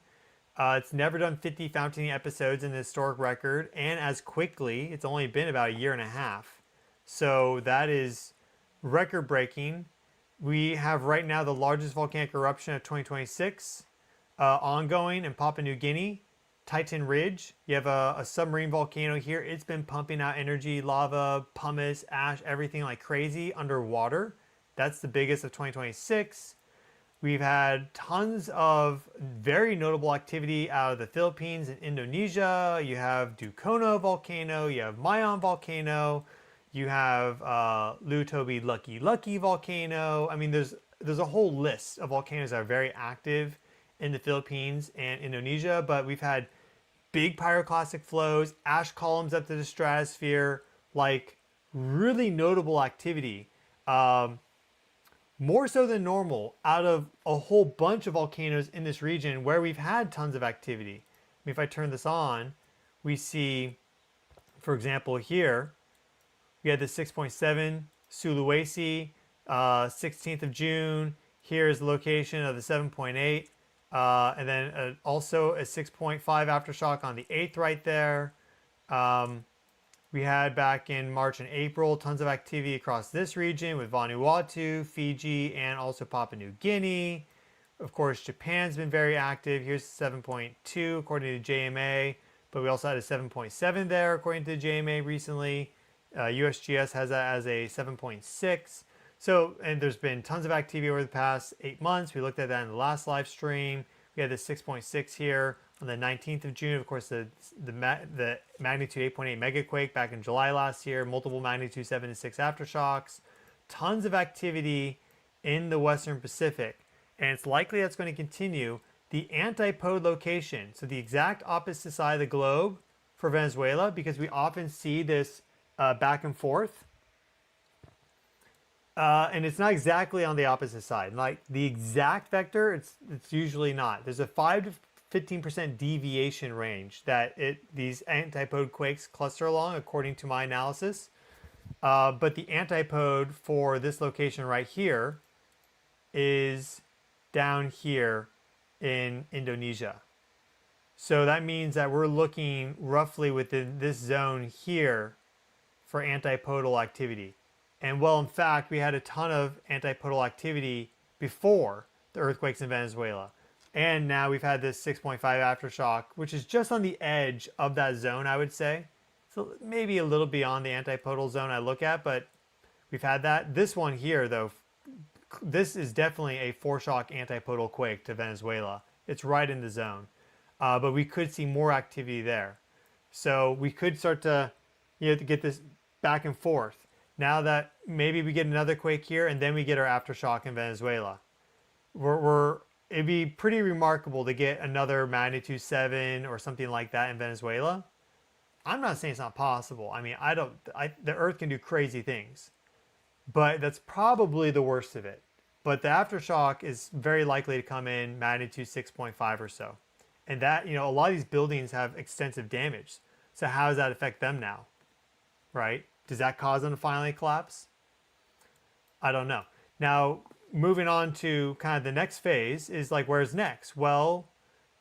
It's never done 50 fountaining episodes in the historic record, and as quickly. It's only been about a year and a half. So that is record breaking. We have right now the largest volcanic eruption of 2026 ongoing in Papua New Guinea. Titan Ridge, you have a submarine volcano here. It's been pumping out energy, lava, pumice, ash, everything like crazy underwater. That's the biggest of 2026. We've had tons of very notable activity out of the Philippines and Indonesia. You have Dukono volcano, you have Mayon volcano, you have Lutobi Lucky Lucky volcano. I mean, there's a whole list of volcanoes that are very active in the Philippines and Indonesia, but we've had big pyroclastic flows, ash columns up to the stratosphere, like really notable activity. More so than normal out of a whole bunch of volcanoes in this region where we've had tons of activity. I mean, if I turn this on, we see, for example, here, we had the 6.7 Sulawesi, 16th of June. Here's the location of the 7.8. And then also a 6.5 aftershock on the 8th right there. We had back in March and April tons of activity across this region with Vanuatu, Fiji, and also Papua New Guinea. Of course, Japan's been very active. Here's 7.2 according to JMA, but we also had a 7.7 there according to JMA recently. USGS has that as a 7.6. So, and there's been tons of activity over the past 8 months. We looked at that in the last live stream. We had the 6.6 here on the 19th of June. Of course, the magnitude 8.8 megaquake back in July last year. Multiple magnitude 7 to 6 aftershocks. Tons of activity in the Western Pacific. And it's likely that's going to continue. The antipode location, so the exact opposite side of the globe for Venezuela, because we often see this back and forth. And it's not exactly on the opposite side. Like the exact vector, it's usually not. There's a 5 to 15% deviation range that these antipode quakes cluster along, according to my analysis. But the antipode for this location right here is down here in Indonesia. So that means that we're looking roughly within this zone here for antipodal activity. And well, in fact, we had a ton of antipodal activity before the earthquakes in Venezuela. And now we've had this 6.5 aftershock, which is just on the edge of that zone, I would say. So maybe a little beyond the antipodal zone I look at, but we've had that. This one here, though, this is definitely a foreshock antipodal quake to Venezuela. It's right in the zone. But we could see more activity there. So we could start to, to get this back and forth. Now that maybe we get another quake here and then we get our aftershock in Venezuela. It'd be pretty remarkable to get another magnitude 7 or something like that in Venezuela. I'm not saying it's not possible. I mean, the Earth can do crazy things, but that's probably the worst of it. But the aftershock is very likely to come in magnitude 6.5 or so. And that, a lot of these buildings have extensive damage. So how does that affect them now? Right? Does that cause them to finally collapse? I don't know. Now, moving on to kind of the next phase is like, where's next? Well,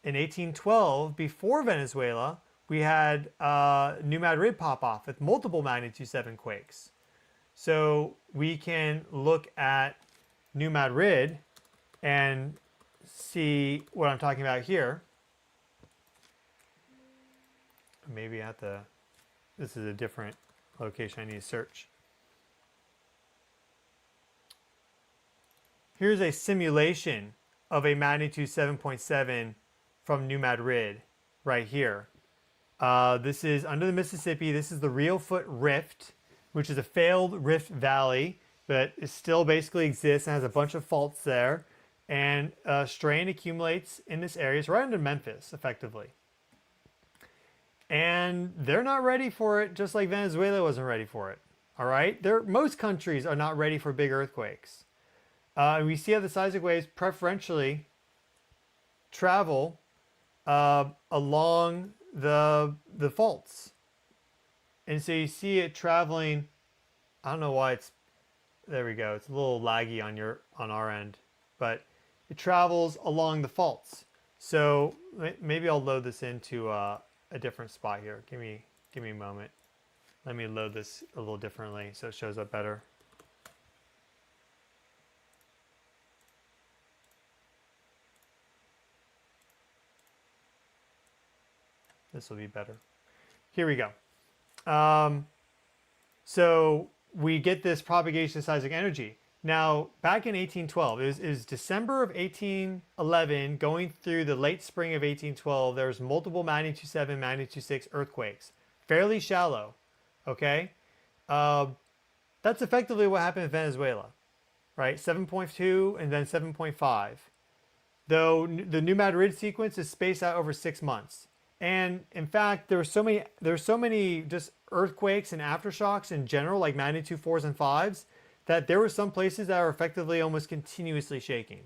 in 1812, before Venezuela, we had New Madrid pop off with multiple magnitude 7 quakes. So we can look at New Madrid and see what I'm talking about here. Maybe I have to, this is a different location I need to search. Here's a simulation of a magnitude 7.7 from New Madrid right here. This is under the Mississippi. This is the Real Foot Rift, which is a failed rift valley, but it still basically exists and has a bunch of faults there. And strain accumulates in this area. It's right under Memphis, effectively. And they're not ready for it, just like Venezuela wasn't ready for it. All right? Most countries are not ready for big earthquakes. We see how the seismic waves preferentially travel along the faults. And so you see it traveling, I don't know why it's, there we go. It's a little laggy on our end, but it travels along the faults. So maybe I'll load this into a different spot here. Give me a moment. Let me load this a little differently so it shows up better. This will be better. Here we go. So we get this propagation of seismic energy. Now, back in 1812, it was December of 1811, going through the late spring of 1812, there was multiple magnitude 7, magnitude 6 earthquakes. Fairly shallow, okay? That's effectively what happened in Venezuela, right? 7.2 and then 7.5. Though the New Madrid sequence is spaced out over 6 months. And in fact, there were so many just earthquakes and aftershocks in general, like magnitude 4s and 5s, that there were some places that are effectively almost continuously shaking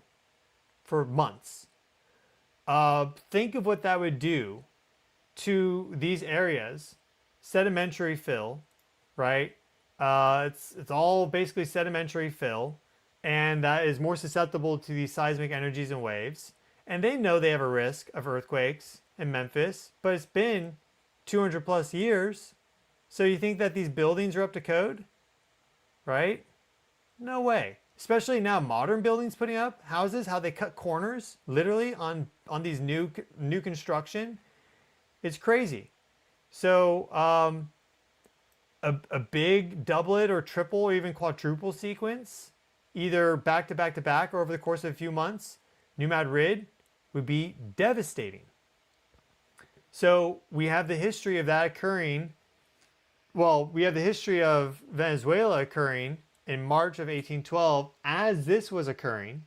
for months. Think of what that would do to these areas. Sedimentary fill, right? It's all basically sedimentary fill, and that is more susceptible to these seismic energies and waves. And they know they have a risk of earthquakes in Memphis, but it's been 200 plus years. So you think that these buildings are up to code, right? No way. Especially now, modern buildings putting up houses, how they cut corners literally on these new construction. It's crazy. So a big doublet or triple or even quadruple sequence, either back to back to back or over the course of a few months, New Madrid would be devastating. So we have the history of that occurring. Well, we have the history of Venezuela occurring in March of 1812 as this was occurring.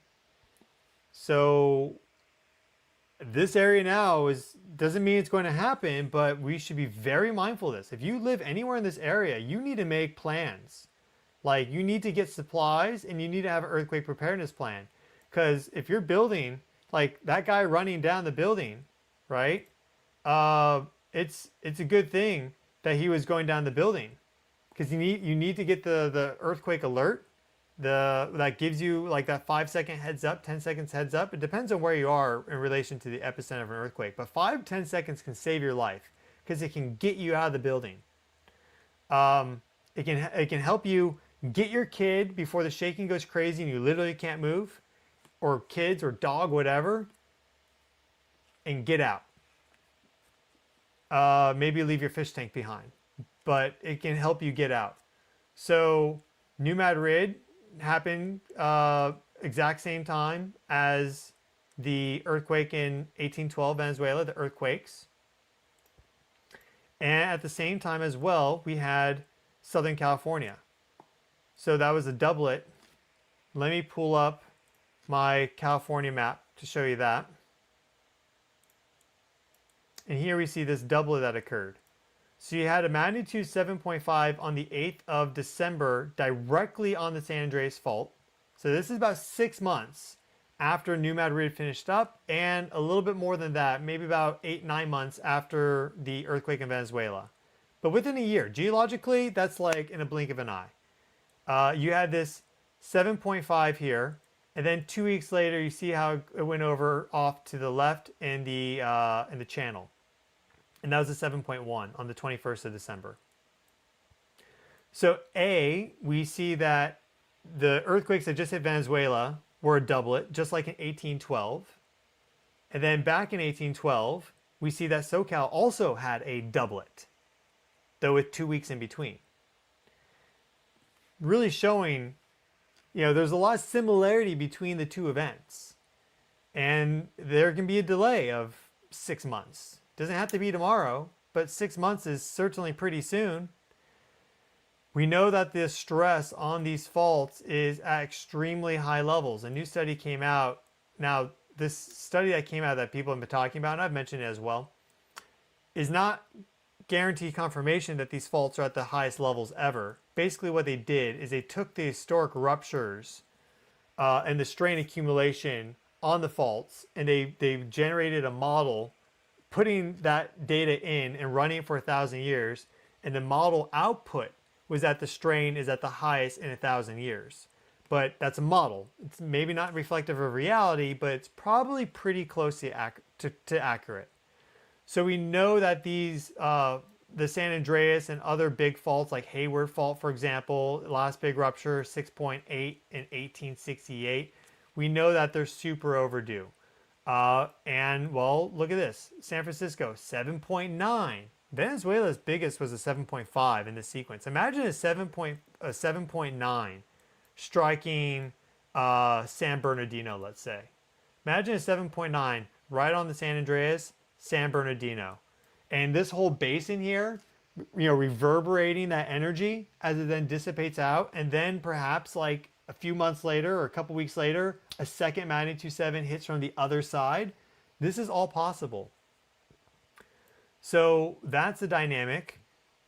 So this area now doesn't mean it's going to happen, but we should be very mindful of this. If you live anywhere in this area, you need to make plans. Like, you need to get supplies and you need to have an earthquake preparedness plan. Because if you're building, like that guy running down the building, right? It's a good thing that he was going down the building, because you need to get the earthquake alert. That gives you like that 5-second heads up, 10 seconds heads up. It depends on where you are in relation to the epicenter of an earthquake, but 5-10 seconds can save your life because it can get you out of the building. It can help you get your kid before the shaking goes crazy and you literally can't move, or kids or dog, whatever, and get out. Maybe leave your fish tank behind, but it can help you get out. So New Madrid happened exact same time as the earthquake in 1812 Venezuela, the earthquakes. And at the same time as well, we had Southern California. So that was a doublet. Let me pull up my California map to show you that. And here we see this doublet that occurred. So you had a magnitude 7.5 on the 8th of December directly on the San Andreas Fault. So this is about 6 months after New Madrid finished up, and a little bit more than that, maybe about 8-9 months after the earthquake in Venezuela. But within a year, geologically, that's like in a blink of an eye. You had this 7.5 here, And then 2 weeks later, you see how it went over off to the left in the channel. And that was a 7.1 on the 21st of December. So we see that the earthquakes that just hit Venezuela were a doublet, just like in 1812. And then back in 1812, we see that SoCal also had a doublet, though with 2 weeks in between. Really showing, there's a lot of similarity between the two events. And there can be a delay of 6 months. Doesn't have to be tomorrow, but 6 months is certainly pretty soon. We know that the stress on these faults is at extremely high levels. A new study came out. Now, this study that came out that people have been talking about, and I've mentioned it as well, is not guaranteed confirmation that these faults are at the highest levels ever. Basically what they did is they took the historic ruptures and the strain accumulation on the faults, and they generated a model, putting that data in and running it for 1,000 years, and the model output was that the strain is at the highest in 1,000 years. But that's a model. It's maybe not reflective of reality, but it's probably pretty close to accurate. So we know that these, the San Andreas and other big faults like Hayward Fault, for example, last big rupture, 6.8 in 1868, we know that they're super overdue. And well, look at this. San Francisco, 7.9. Venezuela's biggest was a 7.5 in the sequence. Imagine a 7.9 striking San Bernardino, let's say. Imagine a 7.9 right on the San Andreas, San Bernardino. And this whole basin here, reverberating that energy as it then dissipates out. And then perhaps like a few months later or a couple weeks later, a second magnitude 7 hits from the other side. This is all possible. So that's the dynamic.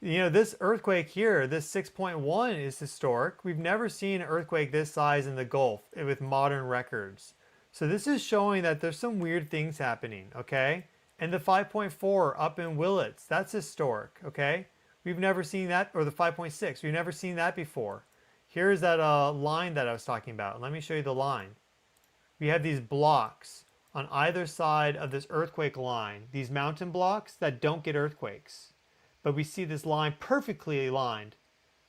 This earthquake here, this 6.1 is historic. We've never seen an earthquake this size in the Gulf with modern records. So this is showing that there's some weird things happening, okay? And the 5.4 up in Willits, that's historic, okay? We've never seen that, or the 5.6, we've never seen that before. Here's that line that I was talking about. Let me show you the line. We have these blocks on either side of this earthquake line, these mountain blocks that don't get earthquakes. But we see this line perfectly aligned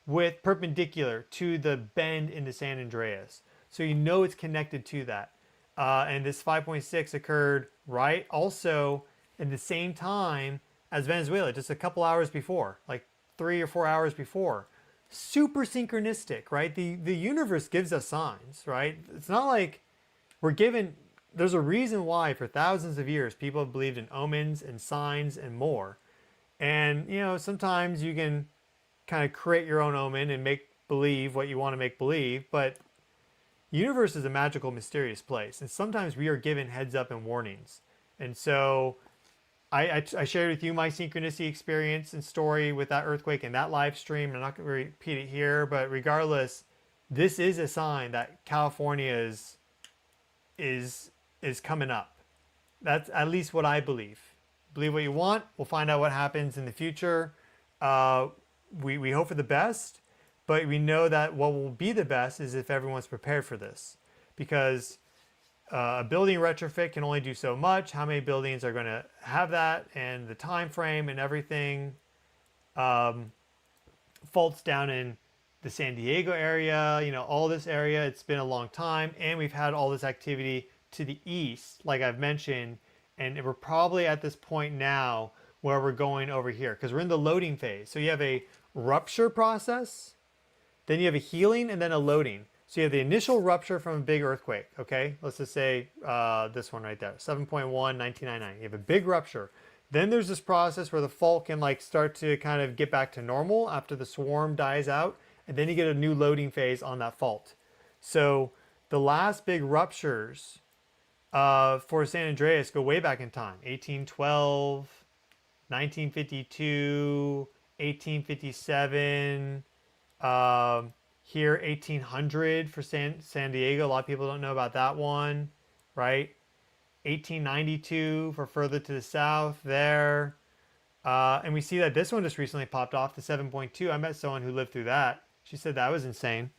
with perpendicular to the bend in the San Andreas. So it's connected to that. And this 5.6 occurred right also in the same time as Venezuela, just a couple hours before, like 3 or 4 hours before. Super synchronistic, right? The universe gives us signs, right? It's not like we're given. There's a reason why for thousands of years people have believed in omens and signs and more. And sometimes you can kind of create your own omen and make believe what you want to make believe, but the universe is a magical, mysterious place, and sometimes we are given heads up and warnings. And so I shared with you my synchronicity experience and story with that earthquake in that live stream. I'm not going to repeat it here, but regardless, this is a sign that California is coming up. That's at least what I believe. Believe what you want. We'll find out what happens in the future. We hope for the best, but we know that what will be the best is if everyone's prepared for this, because a building retrofit can only do so much. How many buildings are going to have that, and the time frame and everything. Faults down in the San Diego area, all this area, it's been a long time, and we've had all this activity to the east, like I've mentioned, and we're probably at this point now where we're going over here because we're in the loading phase. So you have a rupture process, then you have a healing, and then a loading. So you have the initial rupture from a big earthquake, okay? Let's just say this one right there, 7.1, 1999. You have a big rupture. Then there's this process where the fault can start to kind of get back to normal after the swarm dies out, and then you get a new loading phase on that fault. So the last big ruptures for San Andreas go way back in time, 1812, 1952, 1857, here 1800 for San Diego. A lot of people don't know about that one, right? 1892 for further to the south there. And we see that this one just recently popped off, the 7.2. I met someone who lived through that. She said that was insane.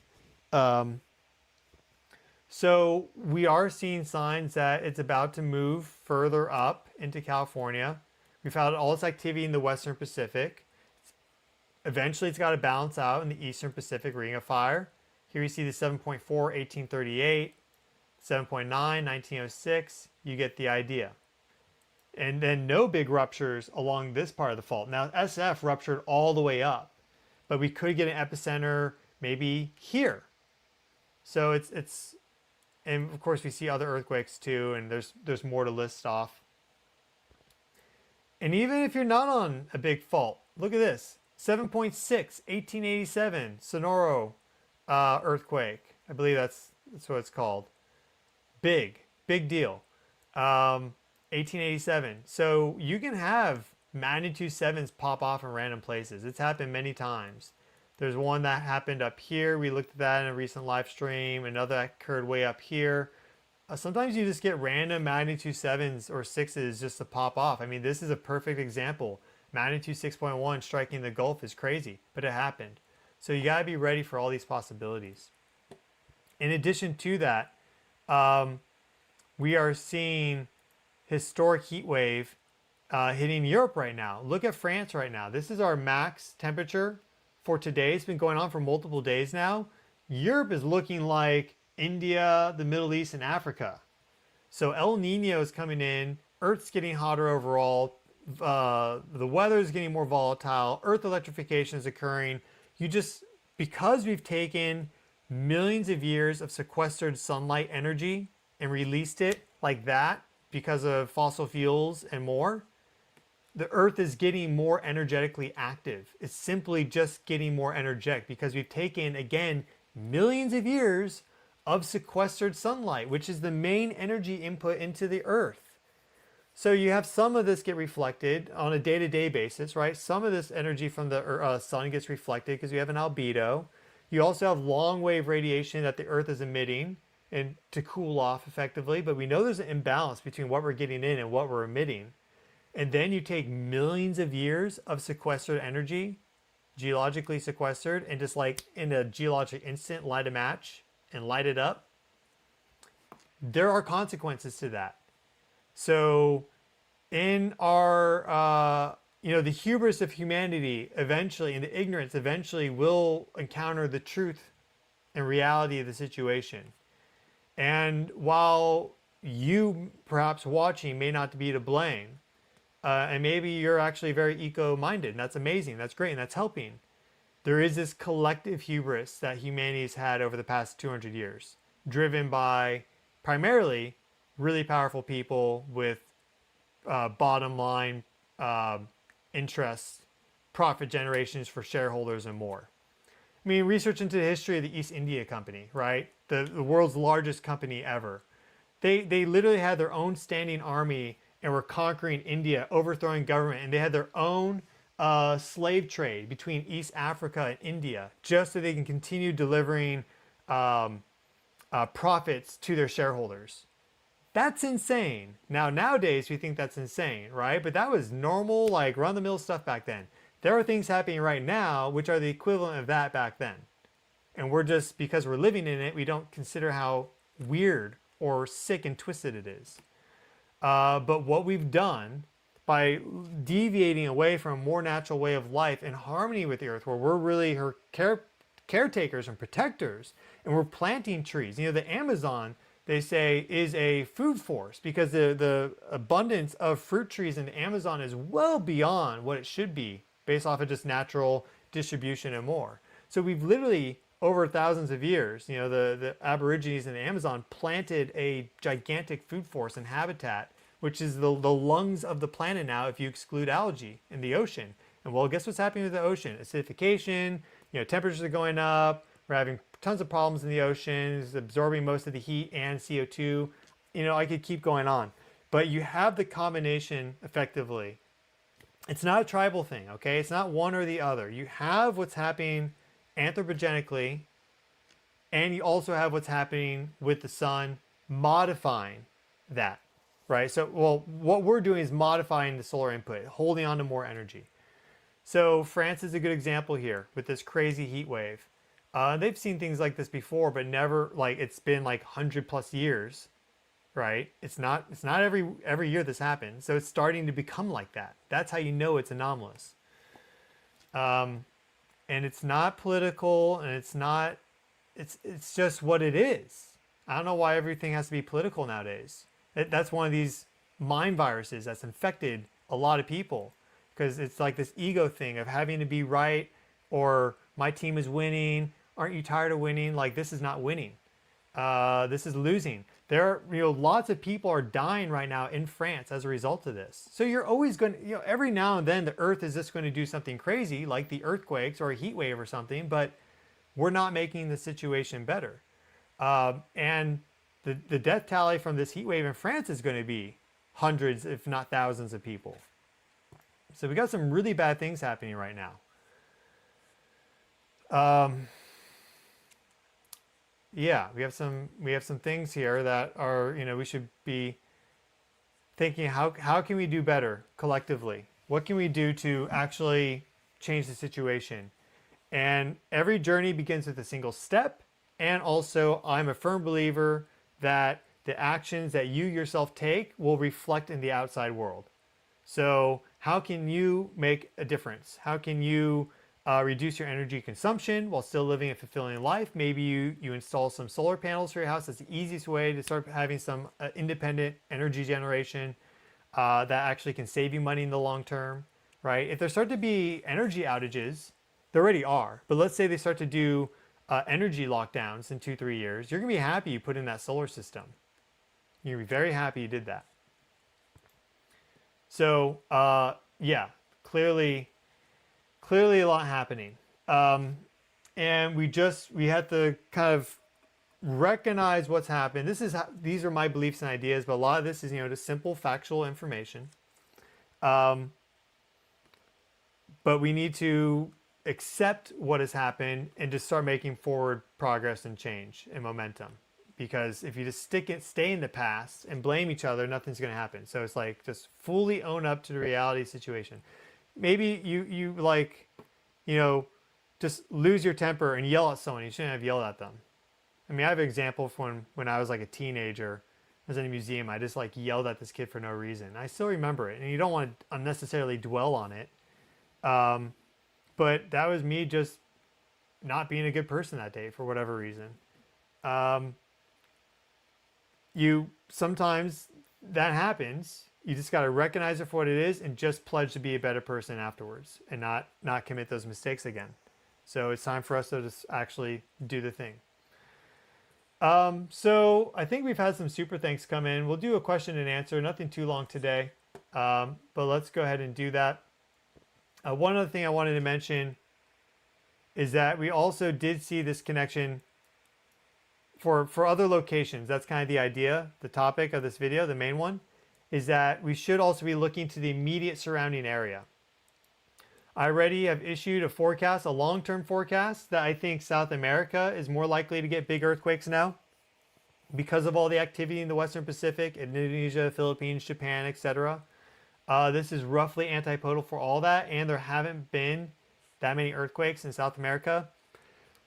So we are seeing signs that it's about to move further up into California. We've had all this activity in the Western Pacific. Eventually, it's got to balance out in the Eastern Pacific Ring of Fire. Here you see the 7.4, 1838, 7.9, 1906. You get the idea. And then no big ruptures along this part of the fault. Now, SF ruptured all the way up, but we could get an epicenter maybe here. So it's and of course we see other earthquakes too, and there's more to list off. And even if you're not on a big fault, look at this. 7.6, 1887, Sonora earthquake. I believe that's what it's called. Big deal. 1887. So you can have magnitude 7s pop off in random places. It's happened many times. There's one that happened up here. We looked at that in a recent live stream. Another that occurred way up here. Sometimes you just get random magnitude 7s or 6s just to pop off. I mean, this is a perfect example. Magnitude 6.1 striking the Gulf is crazy, but it happened. So you got to be ready for all these possibilities. In addition to that, we are seeing historic heat wave hitting Europe right now. Look at France right now. This is our max temperature for today. It's been going on for multiple days now. Europe is looking like India, the Middle East, and Africa. So El Nino is coming in. Earth's getting hotter overall. The weather is getting more volatile. Earth electrification is occurring. Because we've taken millions of years of sequestered sunlight energy and released it like that because of fossil fuels and more, the Earth is getting more energetically active. It's simply just getting more energetic because we've taken, again, millions of years of sequestered sunlight, which is the main energy input into the Earth. So you have some of this get reflected on a day-to-day basis, right? Some of this energy from the sun gets reflected because you have an albedo. You also have long-wave radiation that the Earth is emitting and to cool off effectively, but we know there's an imbalance between what we're getting in and what we're emitting. And then you take millions of years of sequestered energy, geologically sequestered, and just like in a geologic instant, light a match and light it up. There are consequences to that. So in our, the hubris of humanity eventually, and the ignorance eventually will encounter the truth and reality of the situation. And while you perhaps watching may not be to blame, and maybe you're actually very eco-minded, and that's amazing, that's great, and that's helping. There is this collective hubris that humanity has had over the past 200 years, driven by primarily really powerful people with bottom line interests, profit generations for shareholders and more. I mean, research into the history of the East India Company, right? The world's largest company ever. They literally had their own standing army and were conquering India, overthrowing government, and they had their own slave trade between East Africa and India just so they can continue delivering profits to their shareholders. That's insane. Nowadays, we think that's insane, right? But that was normal, like run-of-the-mill stuff back then. There are things happening right now which are the equivalent of that back then. And we're just, because we're living in it, we don't consider how weird or sick and twisted it is. But what we've done by deviating away from a more natural way of life in harmony with the earth, where we're really her caretakers and protectors, and we're planting trees. The Amazon, they say, is a food force because the abundance of fruit trees in the Amazon is well beyond what it should be based off of just natural distribution and more. So we've literally, over thousands of years, the Aborigines in the Amazon planted a gigantic food force and habitat, which is the lungs of the planet now if you exclude algae in the ocean. And well, guess what's happening with the ocean? Acidification, temperatures are going up, we're having tons of problems in the ocean, it's absorbing most of the heat and CO2. I could keep going on. But you have the combination effectively. It's not a tribal thing, okay? It's not one or the other. You have what's happening anthropogenically, and you also have what's happening with the sun modifying that, right? So, what we're doing is modifying the solar input, holding on to more energy. So France is a good example here with this crazy heat wave. They've seen things like this before, but never like it's been like 100+ years, right? It's not every year this happens. So it's starting to become like that. That's how you know it's anomalous. And it's not political, and it's just what it is. I don't know why everything has to be political nowadays. That's one of these mind viruses that's infected a lot of people, because it's like this ego thing of having to be right, or my team is winning. Aren't you tired of winning? Like, this is not winning. This is losing. There are, lots of people are dying right now in France as a result of this. So you're always going to, every now and then the earth is just going to do something crazy like the earthquakes or a heat wave or something, but we're not making the situation better. And the death tally from this heat wave in France is going to be hundreds, if not thousands of people. So we got some really bad things happening right now. Yeah, we have some things here that are, we should be thinking, how can we do better collectively? What can we do to actually change the situation? And every journey begins with a single step. And also, I'm a firm believer that the actions that you yourself take will reflect in the outside world. So how can you make a difference? How can you reduce your energy consumption while still living a fulfilling life? Maybe you install some solar panels for your house. That's the easiest way to start having some independent energy generation that actually can save you money in the long term, right? If there start to be energy outages, there already are, but let's say they start to do energy lockdowns in 2-3 years, you're gonna be happy you put in that solar system. You're gonna be very happy you did that. So yeah, clearly a lot happening. And we have to kind of recognize what's happened. These are my beliefs and ideas, but a lot of this is, just simple factual information. But we need to accept what has happened and just start making forward progress and change and momentum. Because if you just stay in the past and blame each other, nothing's going to happen. So it's like, just fully own up to the reality situation. Maybe you like, just lose your temper and yell at someone. You shouldn't have yelled at them. I mean, I have an example from when I was like a teenager. I was in a museum. I just like yelled at this kid for no reason. I still remember it, and you don't want to unnecessarily dwell on it. But that was me just not being a good person that day for whatever reason. Sometimes that happens. You just got to recognize it for what it is and just pledge to be a better person afterwards and not commit those mistakes again. So it's time for us to just actually do the thing. So I think we've had some super thanks come in. We'll do a question and answer, nothing too long today. But let's go ahead and do that. One other thing I wanted to mention is that we also did see this connection for other locations. That's kind of the idea, the topic of this video, the main one, is that we should also be looking to the immediate surrounding area. I already have issued a forecast, a long-term forecast, that I think South America is more likely to get big earthquakes now because of all the activity in the Western Pacific, Indonesia, Philippines, Japan, etc. This is roughly antipodal for all that, and there haven't been that many earthquakes in South America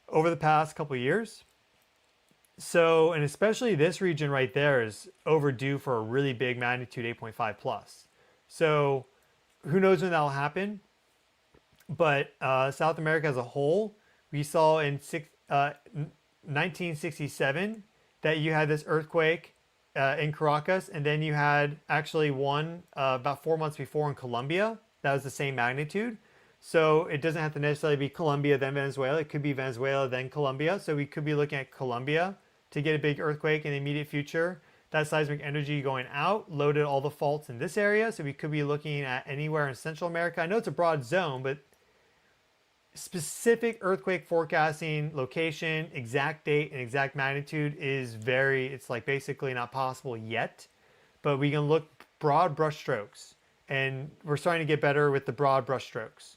over the past couple of years. So, and especially this region right there is overdue for a really big magnitude 8.5 plus. So who knows when that'll happen? But South America as a whole, we saw in 1967 that you had this earthquake in Caracas, and then you had actually one about 4 months before in Colombia. That was the same magnitude. So it doesn't have to necessarily be Colombia then Venezuela. It could be Venezuela then Colombia. So we could be looking at Colombia to get a big earthquake in the immediate future. That seismic energy going out loaded all the faults in this area. So we could be looking at anywhere in Central America. I know it's a broad zone, but specific earthquake forecasting, location, exact date, and exact magnitude is it's like basically not possible yet. But we can look broad brush strokes. And we're starting to get better with the broad brush strokes.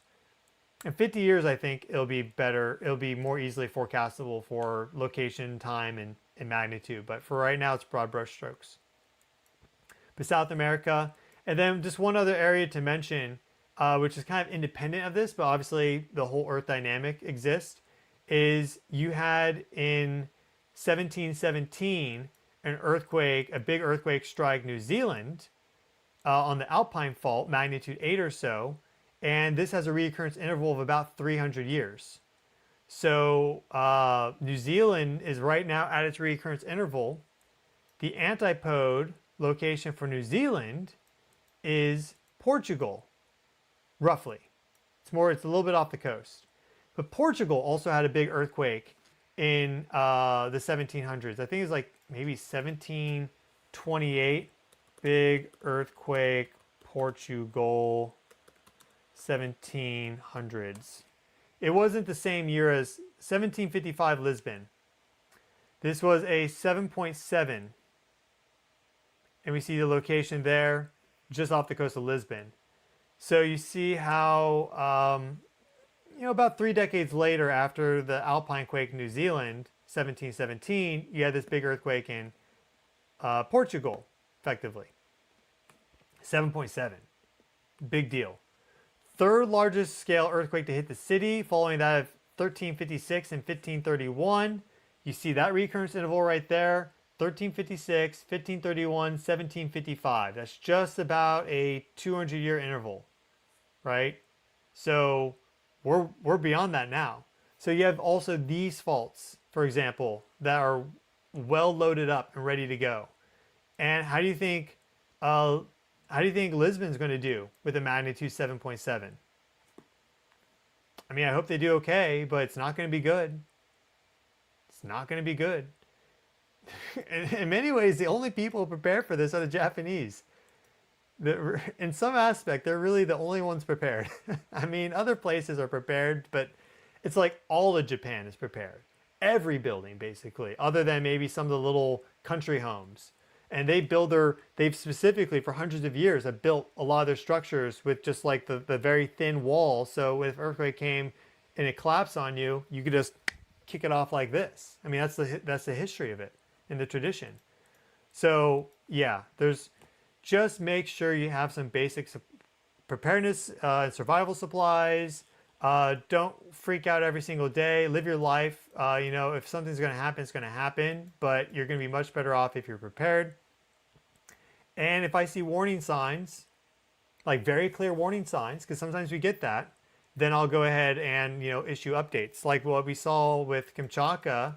In 50 years, I think it'll be better. It'll be more easily forecastable for location, time, and magnitude. But for right now, it's broad brush strokes. But South America, and then just one other area to mention, which is kind of independent of this, but obviously the whole Earth dynamic exists, is you had in 1717 an earthquake, a big earthquake strike New Zealand on the Alpine Fault, magnitude 8 or so, and this has a reoccurrence interval of about 300 years. So New Zealand is right now at its reoccurrence interval. The antipode location for New Zealand is Portugal, roughly. It's a little bit off the coast. But Portugal also had a big earthquake in the 1700s. I think it was like maybe 1728. Big earthquake, Portugal, 1700s. It wasn't the same year as 1755 Lisbon. This was a 7.7. And we see the location there, just off the coast of Lisbon. So you see how, about 3 decades later after the Alpine quake in New Zealand, 1717, you had this big earthquake in Portugal, effectively. 7.7. Big deal. Third largest scale earthquake to hit the city, following that of 1356 and 1531. You see that recurrence interval right there. 1356, 1531, 1755. That's just about a 200-year interval, right? So we're beyond that now. So you have also these faults, for example, that are well loaded up and ready to go. And how do you think Lisbon's going to do with a magnitude 7.7? I mean, I hope they do okay, but it's not going to be good. It's not going to be good. In many ways, the only people prepared for this are the Japanese. In some aspect, they're really the only ones prepared. I mean, other places are prepared, but it's like all of Japan is prepared. Every building, basically, other than maybe some of the little country homes. And they've specifically for hundreds of years have built a lot of their structures with just like the very thin wall. So if earthquake came and it collapsed on you, you could just kick it off like this. I mean, that's the history of it in the tradition. So yeah, just make sure you have some basic preparedness and survival supplies. Don't freak out every single day. Live your life. If something's going to happen, it's going to happen. But you're going to be much better off if you're prepared. And if I see warning signs, like very clear warning signs, because sometimes we get that, then I'll go ahead and issue updates. Like what we saw with Kamchatka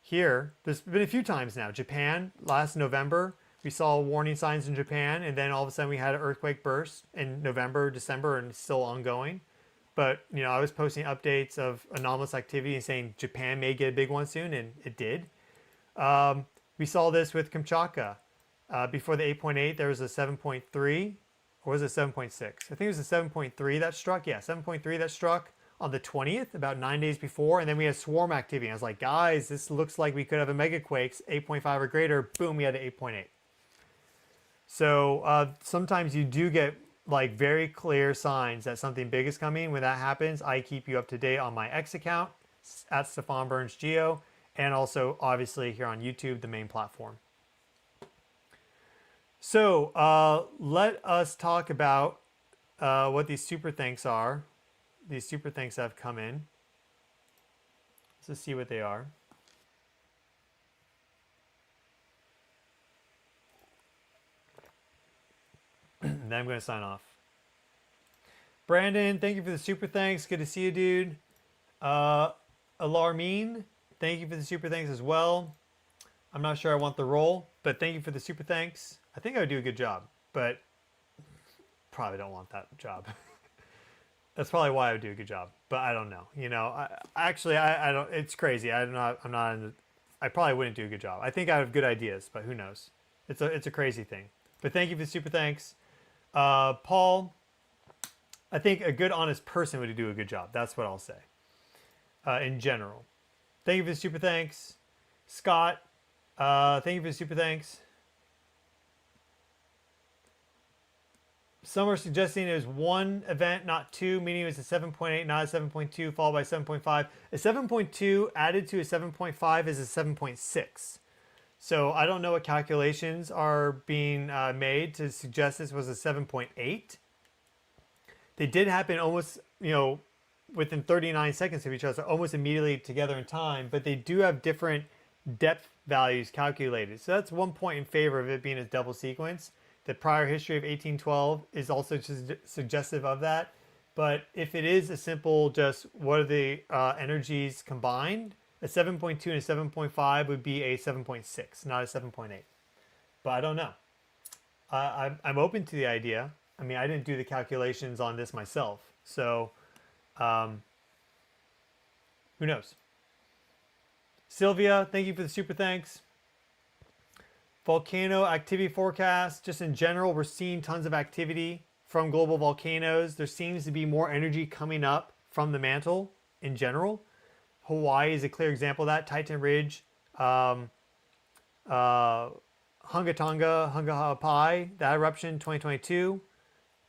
here. There's been a few times now. Japan, last November, we saw warning signs in Japan, and then all of a sudden we had an earthquake burst in November, December, and it's still ongoing. But, I was posting updates of anomalous activity and saying Japan may get a big one soon, and it did. We saw this with Kamchatka. Before the 8.8, there was a 7.3, or was it 7.6? I think it was a 7.3 that struck. Yeah, 7.3 that struck on the 20th, about 9 days before. And then we had swarm activity. And I was like, guys, this looks like we could have a megaquake, 8.5 or greater. Boom, we had an 8.8. So sometimes you do get like very clear signs that something big is coming. When that happens, I keep you up to date on my X account at Stefan Burns Geo, and also obviously here on YouTube, the main platform. So let us talk about what these super thanks are. These super thanks have come in. Let's just see what they are. Then I'm going to sign off. Brandon, thank you for the super thanks. Good to see you, dude. Alarmine, thank you for the super thanks as well. I'm not sure I want the role, but thank you for the super thanks. I think I would do a good job, but probably don't want that job. That's probably why I would do a good job, but I don't know. I don't. It's crazy. I'm not. I probably wouldn't do a good job. I think I have good ideas, but who knows? It's a crazy thing. But thank you for the super thanks, Paul. I think a good, honest person would do a good job. That's what I'll say. In general, thank you for the super thanks, Scott. Thank you for the super thanks. Some are suggesting it was one event, not two, meaning it was a 7.8, not a 7.2, followed by 7.5. A 7.2 added to a 7.5 is a 7.6. So I don't know what calculations are being made to suggest this was a 7.8. They did happen almost, within 39 seconds of each other, so almost immediately together in time, but they do have different depth values calculated. So that's one point in favor of it being a double sequence. The prior history of 1812 is also just suggestive of that. But if it is a simple just what are the energies combined, a 7.2 and a 7.5 would be a 7.6, not a 7.8. But I don't know. I'm open to the idea. I mean, I didn't do the calculations on this myself. So who knows? Sylvia, thank you for the super thanks. Volcano activity forecast. Just in general, we're seeing tons of activity from global volcanoes. There seems to be more energy coming up from the mantle in general. Hawaii is a clear example of that. Titan Ridge, Hungatonga, Hungahapai, that eruption 2022.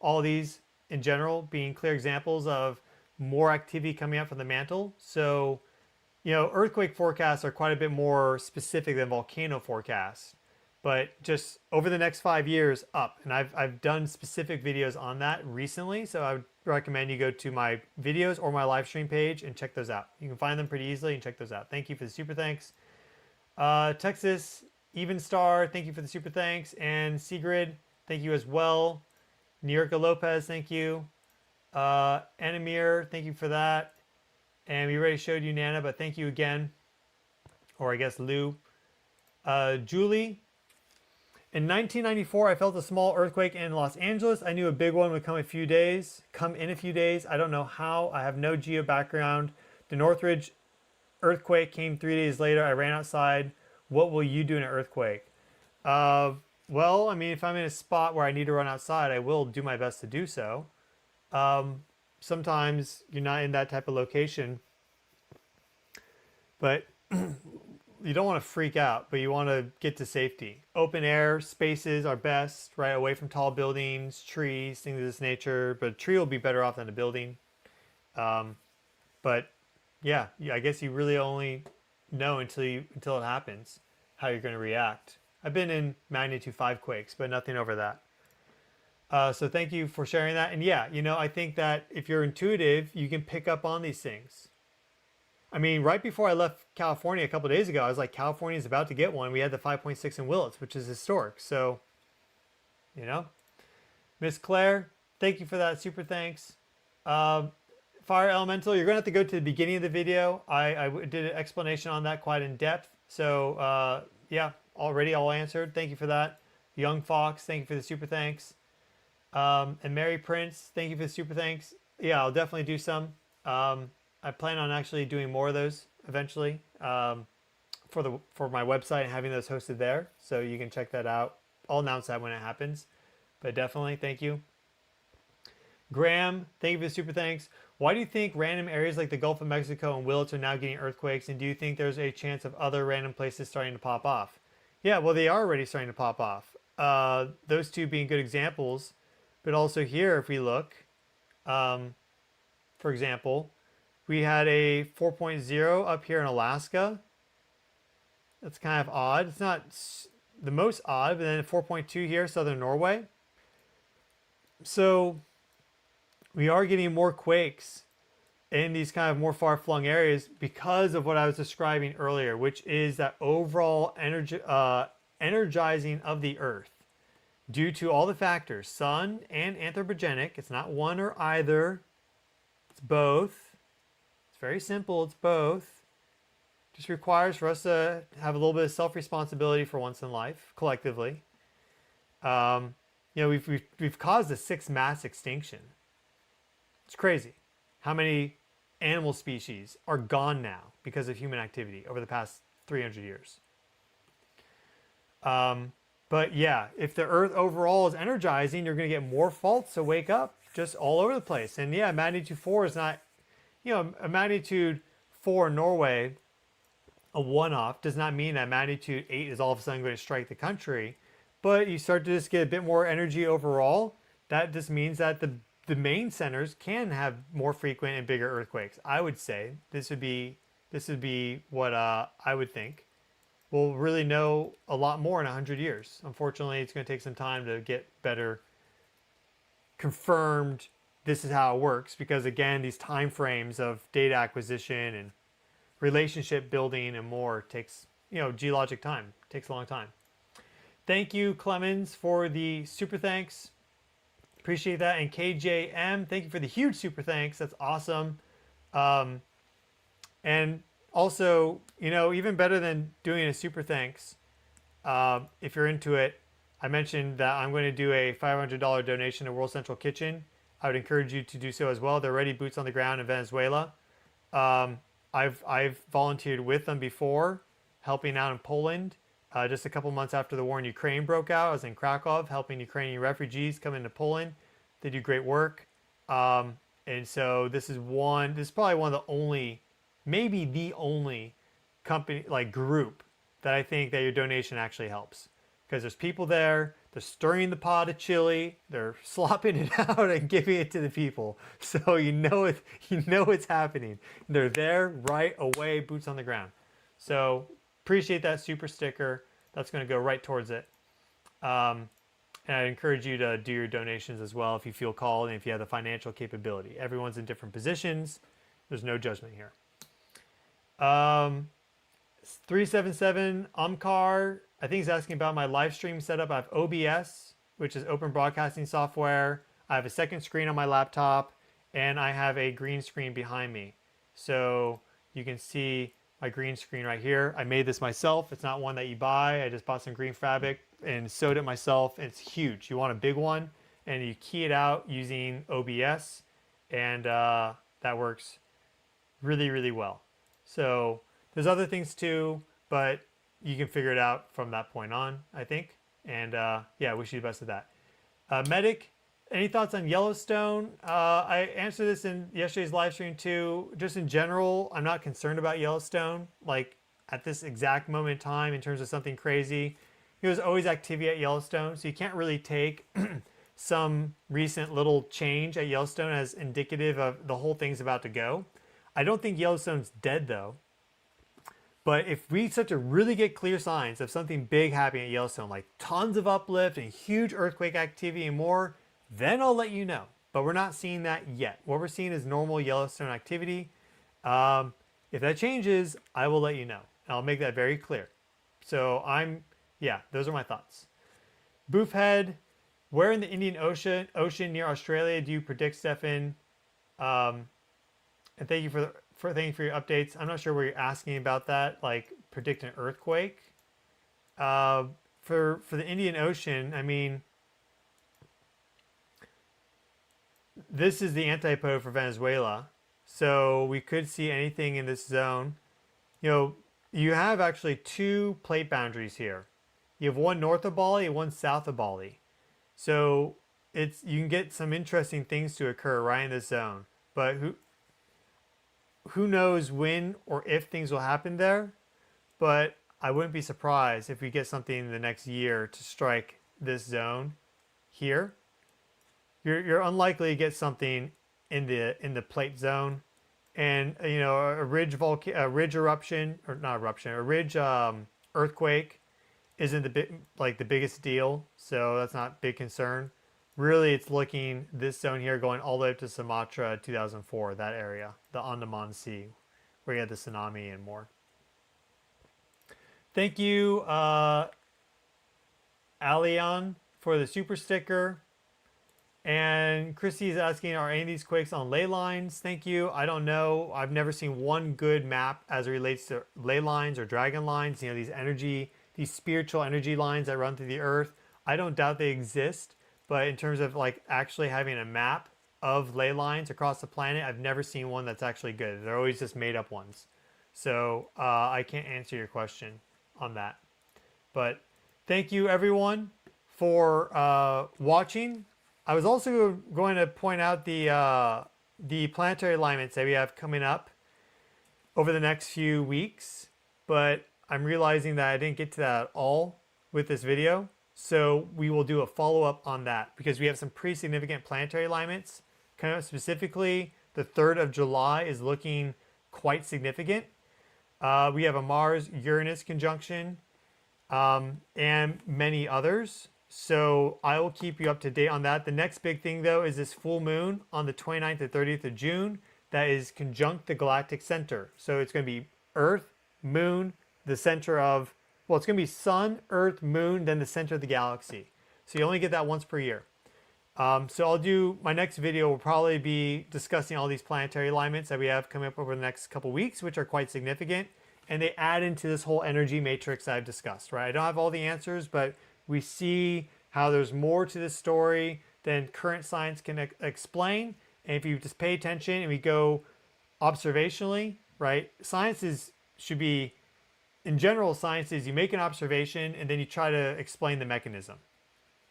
All these in general being clear examples of more activity coming up from the mantle. So, you know, earthquake forecasts are quite a bit more specific than volcano forecasts. But just over the next 5 years up, and I've done specific videos on that recently, so I would recommend you go to my videos or my live stream page and check those out. You can find them pretty easily and check those out. Thank you for the super thanks. Texas Even Star, thank you for the super thanks. And Sigrid, thank you as well. Nierka Lopez, thank you. Anamir, thank you for that. And we already showed you Nana, but thank you again. Or I guess Lou. Julie, in 1994, I felt a small earthquake in Los Angeles. I knew a big one would come in a few days. I don't know how. I have no geo background. The Northridge earthquake came 3 days later. I ran outside. What will you do in an earthquake? Well, I mean, if I'm in a spot where I need to run outside, I will do my best to do so. Sometimes you're not in that type of location, but you don't want to freak out, but you want to get to safety. Open air spaces are best, right? Away from tall buildings, trees, things of this nature. But a tree will be better off than a building. But yeah, I guess you really only know until it happens how you're going to react. I've been in magnitude 5 quakes, but nothing over that. So thank you for sharing that. And yeah, you know, I think that if you're intuitive, you can pick up on these things. I mean, right before I left California a couple of days ago, I was like, California is about to get one. We had the 5.6 in Willits, which is historic. So, you know, Miss Claire, thank you for that super thanks. Fire Elemental, you're going to have to go to the beginning of the video. I did an explanation on that quite in depth. So, yeah, already all answered. Thank you for that. Young Fox, thank you for the super thanks. And Mary Prince, thank you for the super thanks. Yeah, I'll definitely do some. I plan on actually doing more of those eventually for my website and having those hosted there. So you can check that out. I'll announce that when it happens. But definitely, thank you. Graham, thank you for the super thanks. Why do you think random areas like the Gulf of Mexico and Willits are now getting earthquakes? And do you think there's a chance of other random places starting to pop off? Yeah, well, they are already starting to pop off. Those two being good examples. But also here, if we look, for example, we had a 4.0 up here in Alaska. That's kind of odd. It's not the most odd, but then a 4.2 here, southern Norway. So we are getting more quakes in these kind of more far-flung areas because of what I was describing earlier, which is that overall energizing of the Earth due to all the factors, sun and anthropogenic. It's not one or either. It's both. Very simple, it's both. Just requires for us to have a little bit of self-responsibility for once in life, collectively. You know, we've caused a 6th mass extinction. It's crazy how many animal species are gone now because of human activity over the past 300 years. But yeah, if the Earth overall is energizing, you're going to get more faults to wake up just all over the place. And yeah, magnitude 4 is not, you know, a magnitude 4 in Norway, a one-off, does not mean that magnitude 8 is all of a sudden going to strike the country. But you start to just get a bit more energy overall. That just means that the main centers can have more frequent and bigger earthquakes. I would say this would be what I would think. We'll really know a lot more in 100 years. Unfortunately, it's going to take some time to get better confirmed. this is how it works, because again, these time frames of data acquisition and relationship building and more takes, geologic time, takes a long time. Thank you, Clemens, for the super thanks. Appreciate that. And KJM, thank you for the huge super thanks. That's awesome. And also, even better than doing a super thanks, if you're into it, I mentioned that I'm going to do a $500 donation to World Central Kitchen. I would encourage you to do so as well. They're already boots on the ground in Venezuela. I've volunteered with them before, helping out in Poland. Just a couple months after the war in Ukraine broke out, I was in Krakow helping Ukrainian refugees come into Poland. They do great work. And so this is probably one of the only, maybe the only company, like group, that I think that your donation actually helps. Because there's people there, they're stirring the pot of chili, they're slopping it out and giving it to the people. So you know it's happening. They're there right away, boots on the ground. So appreciate that super sticker. That's going to go right towards it. And I encourage you to do your donations as well if you feel called and if you have the financial capability. Everyone's in different positions. There's no judgment here. 377 Umcar, I think he's asking about my live stream setup. I have OBS, which is open broadcasting software. I have a second screen on my laptop, and I have a green screen behind me. So you can see my green screen right here. I made this myself. It's not one that you buy. I just bought some green fabric and sewed it myself. It's huge. You want a big one, and you key it out using OBS, and that works really, really well. So there's other things too, but you can figure it out from that point on, I think. And yeah, wish you the best of that. Medic, any thoughts on Yellowstone? I answered this in yesterday's live stream too. Just in general, I'm not concerned about Yellowstone. Like at this exact moment in time, in terms of something crazy, there's always activity at Yellowstone. So you can't really take some recent little change at Yellowstone as indicative of the whole thing's about to go. I don't think Yellowstone's dead though. But if we start to really get clear signs of something big happening at Yellowstone, like tons of uplift and huge earthquake activity and more, then I'll let you know. But we're not seeing that yet. What we're seeing is normal Yellowstone activity. If that changes, I will let you know. I'll make that very clear. So yeah, those are my thoughts. Boofhead, where in the Indian Ocean near Australia do you predict, Stefan? And thank you for your updates. I'm not sure where you're asking about that, like predict an earthquake. For the Indian Ocean, I mean, this is the antipode for Venezuela. So we could see anything in this zone. You have actually two plate boundaries here. You have one north of Bali and one south of Bali. So you can get some interesting things to occur right in this zone. But who knows when or if things will happen there, but I wouldn't be surprised if we get something in the next year to strike this zone here. You're unlikely to get something in the plate zone, and a ridge eruption, or not eruption, a ridge earthquake isn't the biggest deal, so that's not a big concern. Really, it's looking this zone here going all the way up to Sumatra 2004, that area, the Andaman Sea, where you had the tsunami and more. Thank you, Alion, for the super sticker. And Christy is asking, are any of these quakes on ley lines? Thank you. I don't know. I've never seen one good map as it relates to ley lines or dragon lines. These spiritual energy lines that run through the earth. I don't doubt they exist. But in terms of like actually having a map of ley lines across the planet, I've never seen one that's actually good. They're always just made up ones. So I can't answer your question on that. But thank you everyone for watching. I was also going to point out the planetary alignments that we have coming up over the next few weeks, but I'm realizing that I didn't get to that at all with this video. So we will do a follow-up on that because we have some pretty significant planetary alignments. Kind of specifically, the 3rd of July is looking quite significant. We have a Mars-Uranus conjunction and many others. So I will keep you up to date on that. The next big thing though is this full moon on the 29th to 30th of June that is conjunct the galactic center. So it's going to be Earth, Moon, the center of, well, it's going to be Sun, Earth, Moon, then the center of the galaxy. So you only get that once per year. So I'll do, my next video will probably be discussing all these planetary alignments that we have coming up over the next couple weeks, which are quite significant. And they add into this whole energy matrix I've discussed, right? I don't have all the answers, but we see how there's more to this story than current science can explain. And if you just pay attention and we go observationally, right? Should be, in general, science is you make an observation and then you try to explain the mechanism.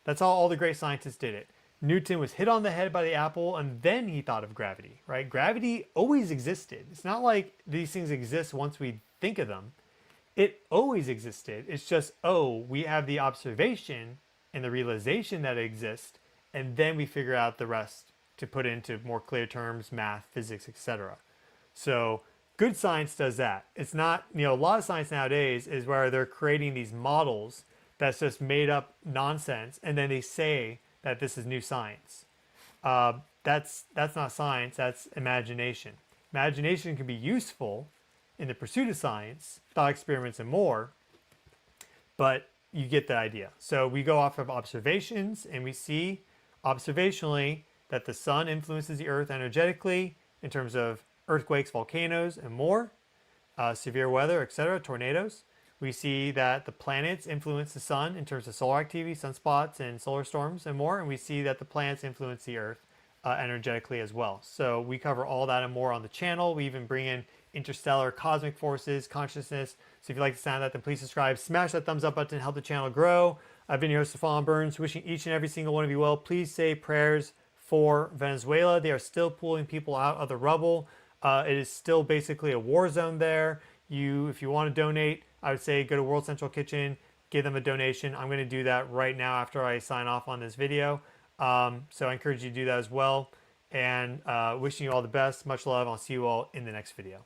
That's how all the great scientists did it. Newton was hit on the head by the apple and then he thought of gravity, right? Gravity always existed. It's not like these things exist once we think of them. It always existed. It's just, oh, we have the observation and the realization that it exists, and then we figure out the rest to put into more clear terms, math, physics, etc. So good science does that. It's not, a lot of science nowadays is where they're creating these models that's just made up nonsense, and then they say that this is new science. That's not science, that's imagination. Imagination can be useful in the pursuit of science, thought experiments and more, but you get the idea. So we go off of observations and we see observationally that the sun influences the earth energetically in terms of earthquakes, volcanoes, and more, severe weather, etc., tornadoes. We see that the planets influence the sun in terms of solar activity, sunspots, and solar storms, and more. And we see that the planets influence the earth energetically as well. So we cover all that and more on the channel. We even bring in interstellar cosmic forces, consciousness. So if you like the sound of that, then please subscribe. Smash that thumbs up button to help the channel grow. I've been your host, Stefan Burns, wishing each and every single one of you well. Please say prayers for Venezuela. They are still pulling people out of the rubble. It is still basically a war zone there. If you want to donate, I would say go to World Central Kitchen, give them a donation. I'm going to do that right now after I sign off on this video. So I encourage you to do that as well. And wishing you all the best. Much love. I'll see you all in the next video.